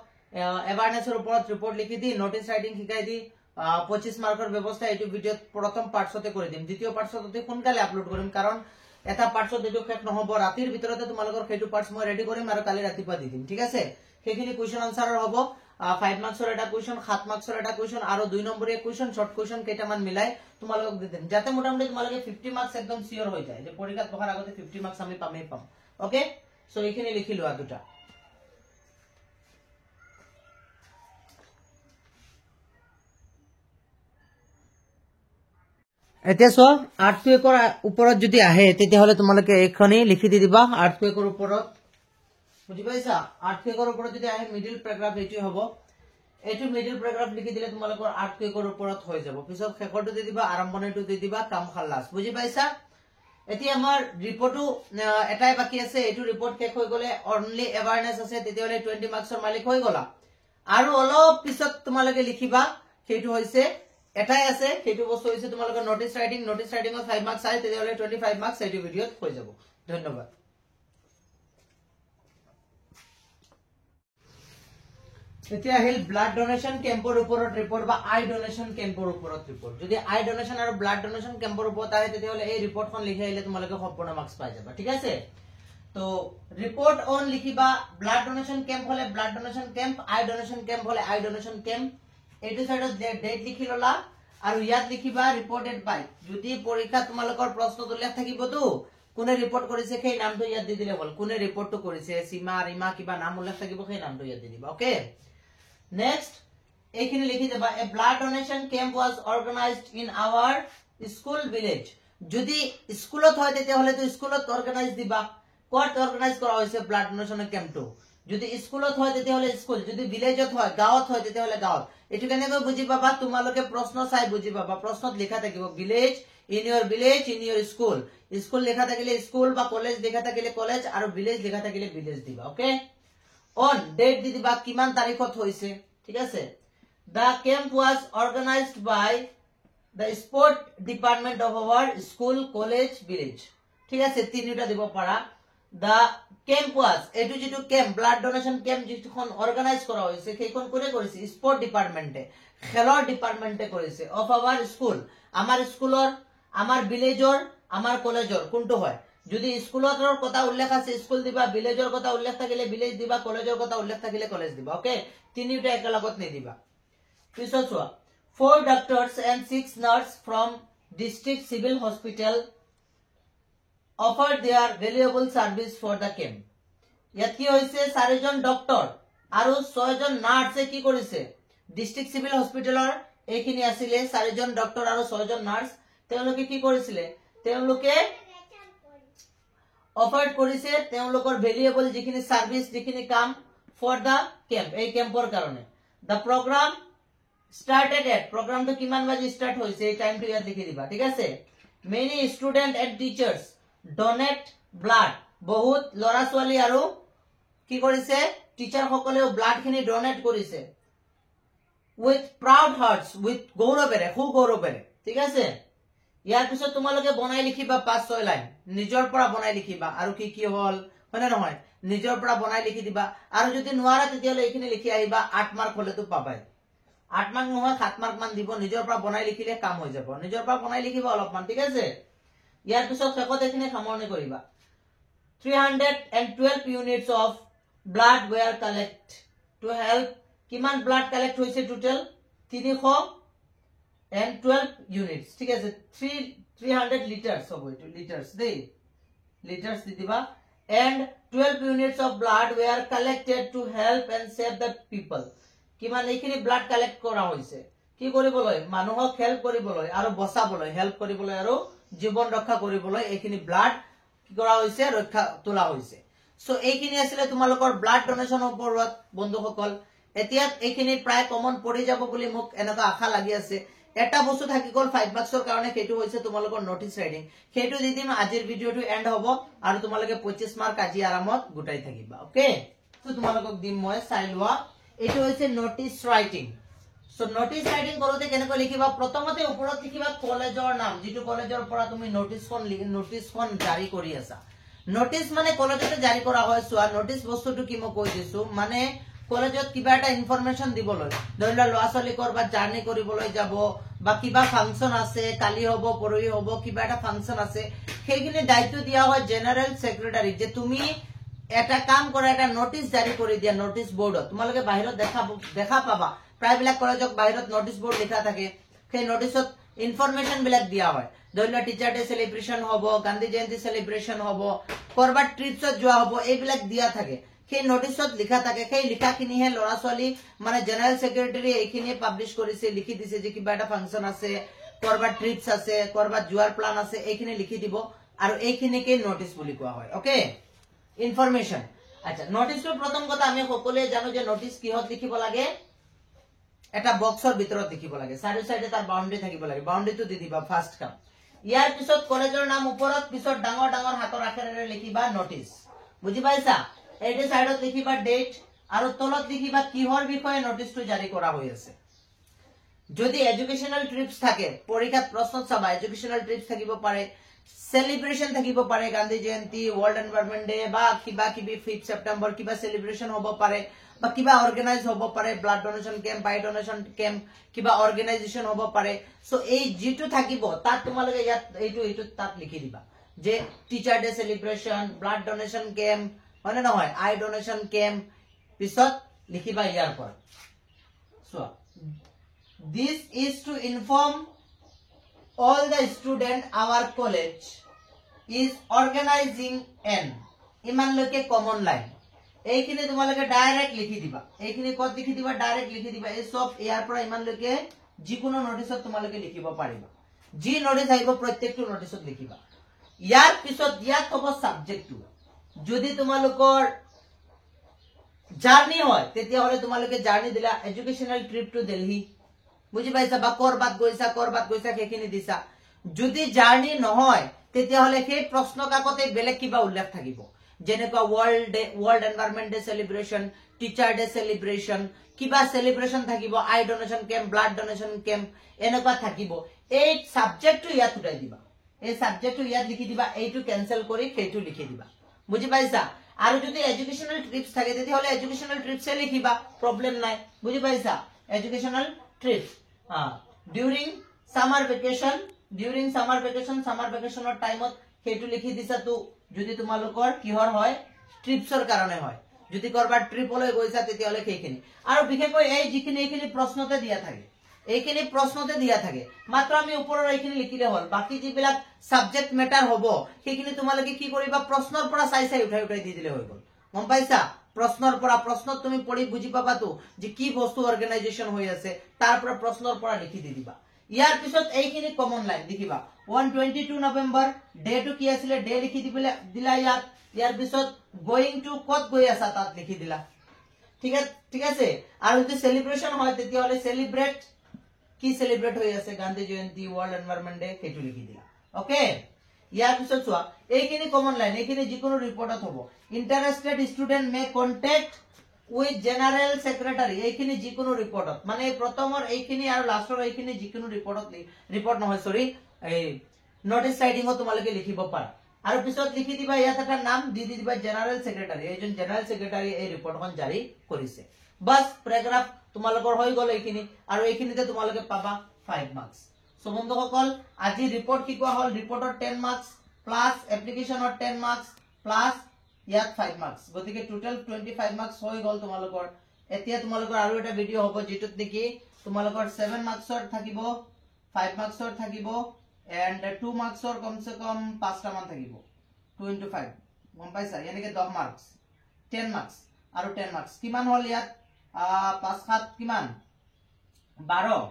এৱাৰনেছৰ ওপৰত ৰিপৰ্ট লিখি দি নোটিছ ৰাইটিং শিকাই দি 25 মাৰ্কৰ ব্যৱস্থা এইটো ভিডিওত প্ৰথম পাৰ্টছতে কৰি দিম দ্বিতীয় পাৰ্টছতে সোনকালে আপলোড কৰিম কাৰণ এটা পাৰ্টছত এইটো শেষ নহব ৰাতিৰ ভিতৰতে তোমালোকৰ সেইটো পাৰ্টছ মই ৰেডি কৰিম আৰু কালি ৰাতিপুৱা দি দিম ঠিক আছে সেইখিনি কোৱেশ্চন আনসাৰৰ হ'ব 5 মাৰ্কছৰ এটা কোৱেশ্চন 7 মাৰ্কছৰ এটা কোৱেশ্চন আৰু 2 নম্বৰীয়া কোৱেশ্চন শৰ্ট কোৱেশ্চন কেইটামান মিলাই তোমালোকক দি দিম যাতে মোটামুটি তোমালোকে 50 মাৰ্কছ একদম সিওৰ হৈ যায় যে পৰীক্ষাত বহাৰ আগতে 50 মাৰ্কছ আমি পামেই পাম ওকে সো এইখিনি লিখি লোৱা দুটা এতিয়া সো আৰ্থকুৱেকৰ ওপৰত যদি আহে তেতিয়াহলে তোমালোকে এইখনি লিখি দি দিবা আৰ্থকুৱেকৰ ওপৰত বুজি পাইছা আৰ্থকুৱেকৰ ওপৰত যদি আহে মিডল প্যাৰাগ্ৰাফ এইটো হ'ব এইটো মিডল প্যাৰাগ্ৰাফ লিখি দিলে তোমালোকৰ আৰ্থকুৱেকৰ ওপৰত হৈ যাব পিছত শেষৰটো দি দিবা আৰম্ভণিটো দি দিবা কাম খালাস বুজি পাইছা এতিয়া আমাৰ ৰিপৰ্টটো এটাই বাকি আছে এইটো ৰিপৰ্ট শেষ হৈ গলে অনলি এৱাৰনেছ আছে তেতিয়াহলে 20 মাৰ্কছৰ মালিক হৈ গলা আৰু অলপ পিছত তোমালোকে লিখিবা সেইটো হৈছে এটাই আছে সেইটো বস্তু হৈছে তোমালোকৰ নোটিছ ৰাইটিংত 5 মাৰ্কছ আই তেতিয়াহলে 25 মাৰ্কছ এইটো ভিডিওত হৈ যাব ধন্যবাদ এতিয়া আহিল ব্লাড ডোনেশন কেম্পৰ ওপৰত ৰিপৰ্ট বা আই ডোনেশন কেম্পৰ ওপৰত ৰিপৰ্ট যদি আই ডোনেশন আৰু ব্লাড ডোনেশন কেম্পৰ ওপৰত আহে তেতিয়াহলে এই ৰিপৰ্টখন লিখি আহিলে তোমালোকে সম্পূৰ্ণ মাৰ্কছ পাই যাবা ঠিক আছে তো ৰিপৰ্ট অন লিখিবা ব্লাড ডোনেশন কেম্প হলে blood donation camp eye donation camp হলে আই ডোনেশন কেম্প এইটো সাইডত ডেট লিখি ললা আৰু ইয়াত লিখিবা ৰিপৰ্টেড বাই যদি পৰীক্ষা তোমালোকৰ প্ৰশ্নত উল্লেখ থাকিবতো কোনে ৰিপৰ্ট কৰিছে সেই নামটো ইয়াত দি দিলে হ'ল কোনে ৰিপৰ্টটো কৰিছে সীমা ৰিমা কিবা নাম উল্লেখ থাকিব সেই নামটো ইয়াত দি দিবা ওকে নেক্সট এইখিনি লিখি দিবা a blood donation camp was organized in our school village যদি স্কুলত হয় তেতিয়াহলে তো স্কুলত অর্গানাইজ দিবা কত অর্গানাইজ কৰা হৈছে ব্লাড ডোনেশন কেম্পটো যদি স্কুলত হয় তেতিয়াহলে স্কুল যদি ভিলেজত হয় গাঁৱত হয় তেতিয়াহলে গাঁৱত এটো কেনেকৈ বুজি পাবা তোমালোকে প্ৰশ্ন চাই বুজি পাবা প্ৰশ্নত লিখা থাকিব village in your village in your school school লিখা থাকিলে স্কুল বা কলেজ লিখা থাকিলে কলেজ আৰু ভিলেজ লিখা থাকিলে ভিলেজ দিবা ওকে অন ডেট দি দিবা কিমান তাৰিখত হৈছে ঠিক আছে the camp was organized by the sport department of our school college village ঠিক আছে তিনিটা দিব পাৰা দা কেম্প ওয়াজ এটো যেটো কেম্প ব্লাড ডোনেশন কেম্প যেখন অর্গানাইজ কৰা হৈছে সেইখন কোনে কৰিছে স্পোৰ্ট ডিপাৰ্টমেন্টে খেলৰ ডিপাৰ্টমেন্টে কৰিছে অফ আওয়াৰ স্কুল আমাৰ স্কুলৰ আমাৰ ভিলেজৰ আমাৰ কলেজৰ কোনটো হয় যদি স্কুলৰ কথা উল্লেখ আছে স্কুল দিবা ভিলেজৰ কথা উল্লেখ থাকিলে ভিলেজ দিবা কলেজৰ কথা উল্লেখ থাকিলে কলেজ দিবা ওকে তিনিটা একেলগত নিদিবা পিছত চোৱা 4 doctors and 6 nurses from district civil hospital offered their valuable service for the camp ইয়াত কি হৈছে 4 জন ডক্টৰ আৰু 6 জন নাৰ্ছে কি কৰিছে ডিস্ট্ৰিক্ট সিভিল হস্পিটেলৰ এইখিনি আছিল 4 জন ডক্টৰ আৰু 6 জন নাৰ্ছ তেওঁলোকে কি কৰিছিল তেওঁলোকে অফাৰ্ড কৰিছে তেওঁলোকৰ ভ্যালুয়েবল যিখিনি সাৰ্ভিস যিখিনি কাম ফৰ দা কেম্প এই কেম্পৰ কাৰণে দা প্ৰগ্ৰাম started at প্ৰগ্ৰামটো কিমান বাজি স্টাৰ্ট হৈছে এই টাইমটো ইয়াত লিখি দিবা ঠিক আছে many student and teachers donate blood বহুত লৰা ছোৱালী আৰু কি কৰিছে টিচাৰ সকলেও ব্লাড খিনি ডোনেট কৰিছে with proud hearts with গৌৰৱেৰে খুব গৌৰৱেৰে ঠিক আছে ইয়াৰ পিছত তোমালোকে বনাই লিখিবা 5-6 লাইন নিজৰ পৰা বনাই লিখিবা আৰু কি কি হল মানে নহয় নিজৰ পৰা বনাই লিখি দিবা আৰু যদি নোৱাৰা তেতিয়ালে এইখিনি লিখি আহিবা 8 মাৰ্ক হলেতো পাবাই 8 মাৰ্ক নহয় 7 মাৰ্ক মান দিব নিজৰ পৰা বনাই লিখিলে কাম হৈ যাব নিজৰ পৰা বনাই লিখিবা অলপমান ঠিক আছে ইয়াৰ পিছত শেষত এইখিনি সামৰণি কৰিবা 312 units of blood were collected to help কিমান blood collect হৈছে টোটাল 312 units ঠিক আছে 300 liters হ'ব এটো liters দেই liters দিবা and 12 units of blood were collected to help and save the people কিমান এইখিনি blood collect কৰা হৈছে কি কৰিবলৈ মানুহক হেল্প কৰিবলৈ আৰু বচাবলৈ হেল্প কৰিবলৈ আৰু জীবন ৰক্ষা কৰিবলৈ এইখিনি blood কি কৰা হৈছে ৰক্ষা তোলা হৈছে সো এইখিনি আছিল তোমালোকৰ ব্লাড ডোনেশন ওপৰত বন্ধুসকল এতিয়া এইখিনি প্ৰায় কমন পৰি যাব বুলি মোক এনেকা আশা লাগি আছে এটা বস্তু থাকি গল 5 মাৰ্কসৰ কাৰণে সেইটো হৈছে তোমালোকৰ নোটিস ৰাইডিং সেইটো দি দিম আজিৰ ভিডিওটো এন্ড হ'ব আৰু তোমালোকে 25 মাৰ্ক আজি আৰামত গুটাই থাকিবা ওকে তো তোমালোকক দিম মই চাই লোৱা এটো হৈছে notice writing so notice writing কৰোতে কেনেকৈ লিখিবা প্ৰথমতে ওপৰত লিখিবা কলেজৰ নাম যেটো কলেজৰ পৰা তুমি নোটিসখন জাৰি কৰি আছা নোটিস মানে কলেজতে জাৰি কৰা হয় সোৱা নোটিস বস্তুটো কি মই কৈ দিছো মানে কলেজত কিবা এটা ইনফৰমেশন দিবলৈ ধৰিলা লৱাছলি কৰবা জাৰ্নি কৰিবলৈ যাব বা কিবা ফাংচন আছে কালি হ'ব পৰহি হ'ব কিবা এটা ফাংচন আছে সেইখিনি দায়িত্ব দিয়া হয় জেনাৰেল সেক্ৰেটাৰী যে তুমি এটা কাম কৰা এটা নোটিস জাৰি কৰি দিয়া নোটিস বোৰ্ডত তোমালোকে বাহিৰত দেখা পাবা প্ৰায়বিলাক কলেজক বাহিৰত নোটিস বোৰ্ড লিখা থাকে সেই নোটিসত ইনফৰমেশন বিলাক দিয়া হয় ধৰিলা টিচাৰ ডে সেলিব্ৰেশন হ'ব গান্ধী জয়ন্তী সেলিব্ৰেশন হ'ব কৰবা ট্ৰিপছত যোৱা হ'ব এইবিলাক দিয়া থাকে সেই নোটিসত লিখা থাকে সেই লিখাখিনি হে লৰাছলি মানে জেনাৰেল সেক্ৰেটাৰী এইখিনি পাবলিশ কৰিছে লিখি দিছে যে কিবা এটা ফাংচন আছে কৰবা ট্ৰিপস আছে কৰবা জুৱাৰ প্লান আছে এইখিনি লিখি দিব আৰু এইখিনিকে নোটিস বুলি কোৱা হয় ওকে ইনফৰমেশন আচ্ছা নোটিসৰ প্ৰথম কথা আমি সকলোৱে জানো যে নোটিস কিহত লিখিব লাগে এটা বক্সৰ ভিতৰত লিখিব লাগে চাৰি সাইডে তাৰ বাউন্ডাৰি থাকিব লাগে বাউন্ডাৰিটো দি দিবা ফাৰ্স্ট কাম ইয়াৰ পিছত কলেজৰ নাম ওপৰত পিছত ডাঙৰ ডাঙৰ হাতৰ আখৰেৰে লিখিবা নোটিস বুজি পাইছা এইটো সাইডত লিখিবা ডেট আৰু তলত লিখিবা কিহৰ বিষয়ে নোটিসটো জাৰি কৰা হৈ আছে যদি এডুকেশনাল ট্ৰিপস থাকে পৰীক্ষাত প্ৰশ্ন চাবা এডুকেশনাল ট্ৰিপস থাকিব পাৰে সেলিব্ৰেশন থাকিব পাৰে Gandhi Jayanti world environment day বা কিবা কিবি 5 সেপ্টেম্বৰ কিবা সেলিব্ৰেশন হ'ব পাৰে বা কিবা অৰ্গানাইজ হ'ব পাৰে ব্লাড ডোনেশন ক্যাম্প বাই ডোনেশন ক্যাম্প কিবা অৰ্গানাইজেশন হ'ব পাৰে সো এই যেটো থাকিব তাত তোমালোকে ইয়াত এইটো তাত লিখি দিবা যে teacher day celebration blood donation camp মানে নহয় আই ডোনেশন ক্যাম্প পিছত লিখিবা ইয়াৰ পৰ so this is to inform all the student our college is organizing an ইমানলৈকে কমন লাইন এইখিনি তোমালোকে ডাইৰেক্ট লিখি দিবা এইখিনি কত লিখি দিবা ডাইৰেক্ট লিখি দিবা এই সব ইয়াৰ পৰা ইমানলৈকে যিকোনো নোটিসত তোমালোকে লিখিব পাৰিবা যি নোটিস আহিব প্ৰত্যেকটো নোটিসত লিখিবা ইয়াৰ পিছত ইয়াত হ'ব সাবজেক্টটো যদি তোমালোকৰ জাৰ্নি হয় তেতিয়া হলে তোমালোকে জাৰ্নি দিলা এডুকেশনাল ট্ৰিপ টু দিল্লী বুজি পাইছা বা কৰবাত গৈছা সেইখিনি দিছা যদি জাৰ্নি নহয় তেতিয়া হলে সেই প্ৰশ্ন কাকতে বেলেগ কিবা উল্লেখ থাকিব যেনেকুৱা world environment day celebration teacher day celebration কিবা সেলিব্ৰেশন থাকিব eye donation camp blood donation camp এনেকুৱা থাকিব এই সাবজেক্টটো ইয়াত উঠাই দিবা এই সাবজেক্টটো ইয়াত লিখি দিবা এইটো ক্যান্সেল কৰি সেইটো লিখি দিবা বুজি পাইছা আৰু যদি এডুকেশনাল ট্ৰিপস থাকে তেতিয়া হলে এডুকেশনাল ট্ৰিপসে লিখিবা প্ৰবলেম নাই বুজি পাইছা educational trips during summer vacation summer vacationৰ টাইমত সেইটো লিখি দিছা তো যদি তোমালোকৰ কিহৰ হয় ট্ৰিপসৰ কাৰণে হয় যদি কৰবাৰ ট্ৰিপলৈ গৈছা তেতিয়া হলে সেইখিনি আৰু বিশেষকৈ এই যিখিনি এইখিনি প্ৰশ্নতে দিয়া থাকে মাত্ৰ আমি ওপৰৰ এইখিনি লিখিলে হ'ল বাকি যিবিলাক সাবজেক্ট মেটাৰ হ'ব সেইখিনি তোমালোকে কি কৰিবা প্ৰশ্নৰ পৰা চাই উঠাই দি দিলে হৈ গল গম পাইছা প্ৰশ্নৰ পৰা প্ৰশ্নত তুমি পঢ়ি বুজি পাবা তো যে কি বস্তু অৰ্গানাইজেশন হৈ আছে তাৰ পৰা প্ৰশ্নৰ পৰা লিখি দি দিবা ইয়াৰ পিছত এইখিনি কমন লাইন লিখিবা 122 নৱেম্বৰ ডেটো কি আছিল ডে লিখি দিলা ইয়াৰ পিছত গোইং টু কত গৈ আছা তাত লিখি দিলা ঠিক আছে আৰু যদি সেলিব্রেশন হয় তেতিয়া হলে সেলিব্রেট কি সেলিব্রেট হৈ আছে Gandhi Jayanti world environment day সেইটো লিখি দিলা ওকে ইয়াৰ পিছত চোৱা এইখিনি কমন লাইন এইখিনি যিকোনো ৰিপৰ্টত হ'ব interested student may contact with general secretary এইখিনি যিকোনো ৰিপোৰ্টত মানে প্ৰথমৰ এইখিনি আৰু লাষ্টৰ এইখিনি যিকোনো ৰিপোৰ্ট নহয় সৰি এই নোটিস ৰাইটিংও তোমালোকে লিখিব পাৰা আৰু পিছত লিখি দিবা ইয়াত এটা নাম দি দিবা জেনাৰেল সেক্ৰেটাৰি এইজন জেনাৰেল সেক্ৰেটাৰি এই ৰিপোৰ্টখন জাৰি কৰিছে বাস প্যাৰাগ্ৰাফ তোমালোকৰ হৈ গল এইখিনি আৰু এইখিনিতে তোমালোকে পাবা 5 মাৰ্কস সো বন্ধুসকল আজি ৰিপোৰ্ট শিকোৱা হল ৰিপোৰ্টৰ 10 মাৰ্কস প্লাস এপ্লিকেশনৰ 10 মাৰ্কস প্লাস ইয়াত 5 মাৰ্কস গতিকে টোটাল 25 মাৰ্কস হৈ গল তোমালোকৰ এতিয়া তোমালোকৰ আৰু এটা ভিডিও হ'ব যেটোত নেকি তোমালোকৰ 7 মাৰ্কসৰ থাকিব 5 মাৰ্কসৰ থাকিব and 2 মাৰ্কসৰ কমসে কম 5টা মান থাকিব 2 into 5 গম পাইছা यानी कि 10 মার্কস 10 মার্কস আৰু 10 মাৰ্কস কিমান হল ইয়াত 5 7 কিমান 12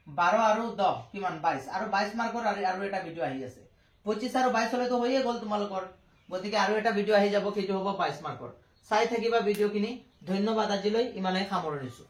12 আৰু 10 কিমান 22 আৰু 22 মাৰ্কৰ আৰু এটা ভিডিও আহি আছে 25 আৰু 22 হলে তো হৈয়ে গল তোমালোকৰ গতিকে আৰু এটা ভিডিও আহি যাব কিটো হ'ব 22 মাৰ্কৰ চাই থাকিবা ভিডিওখিনি ধন্যবাদ আজিলৈ ইমানে সামৰণিছো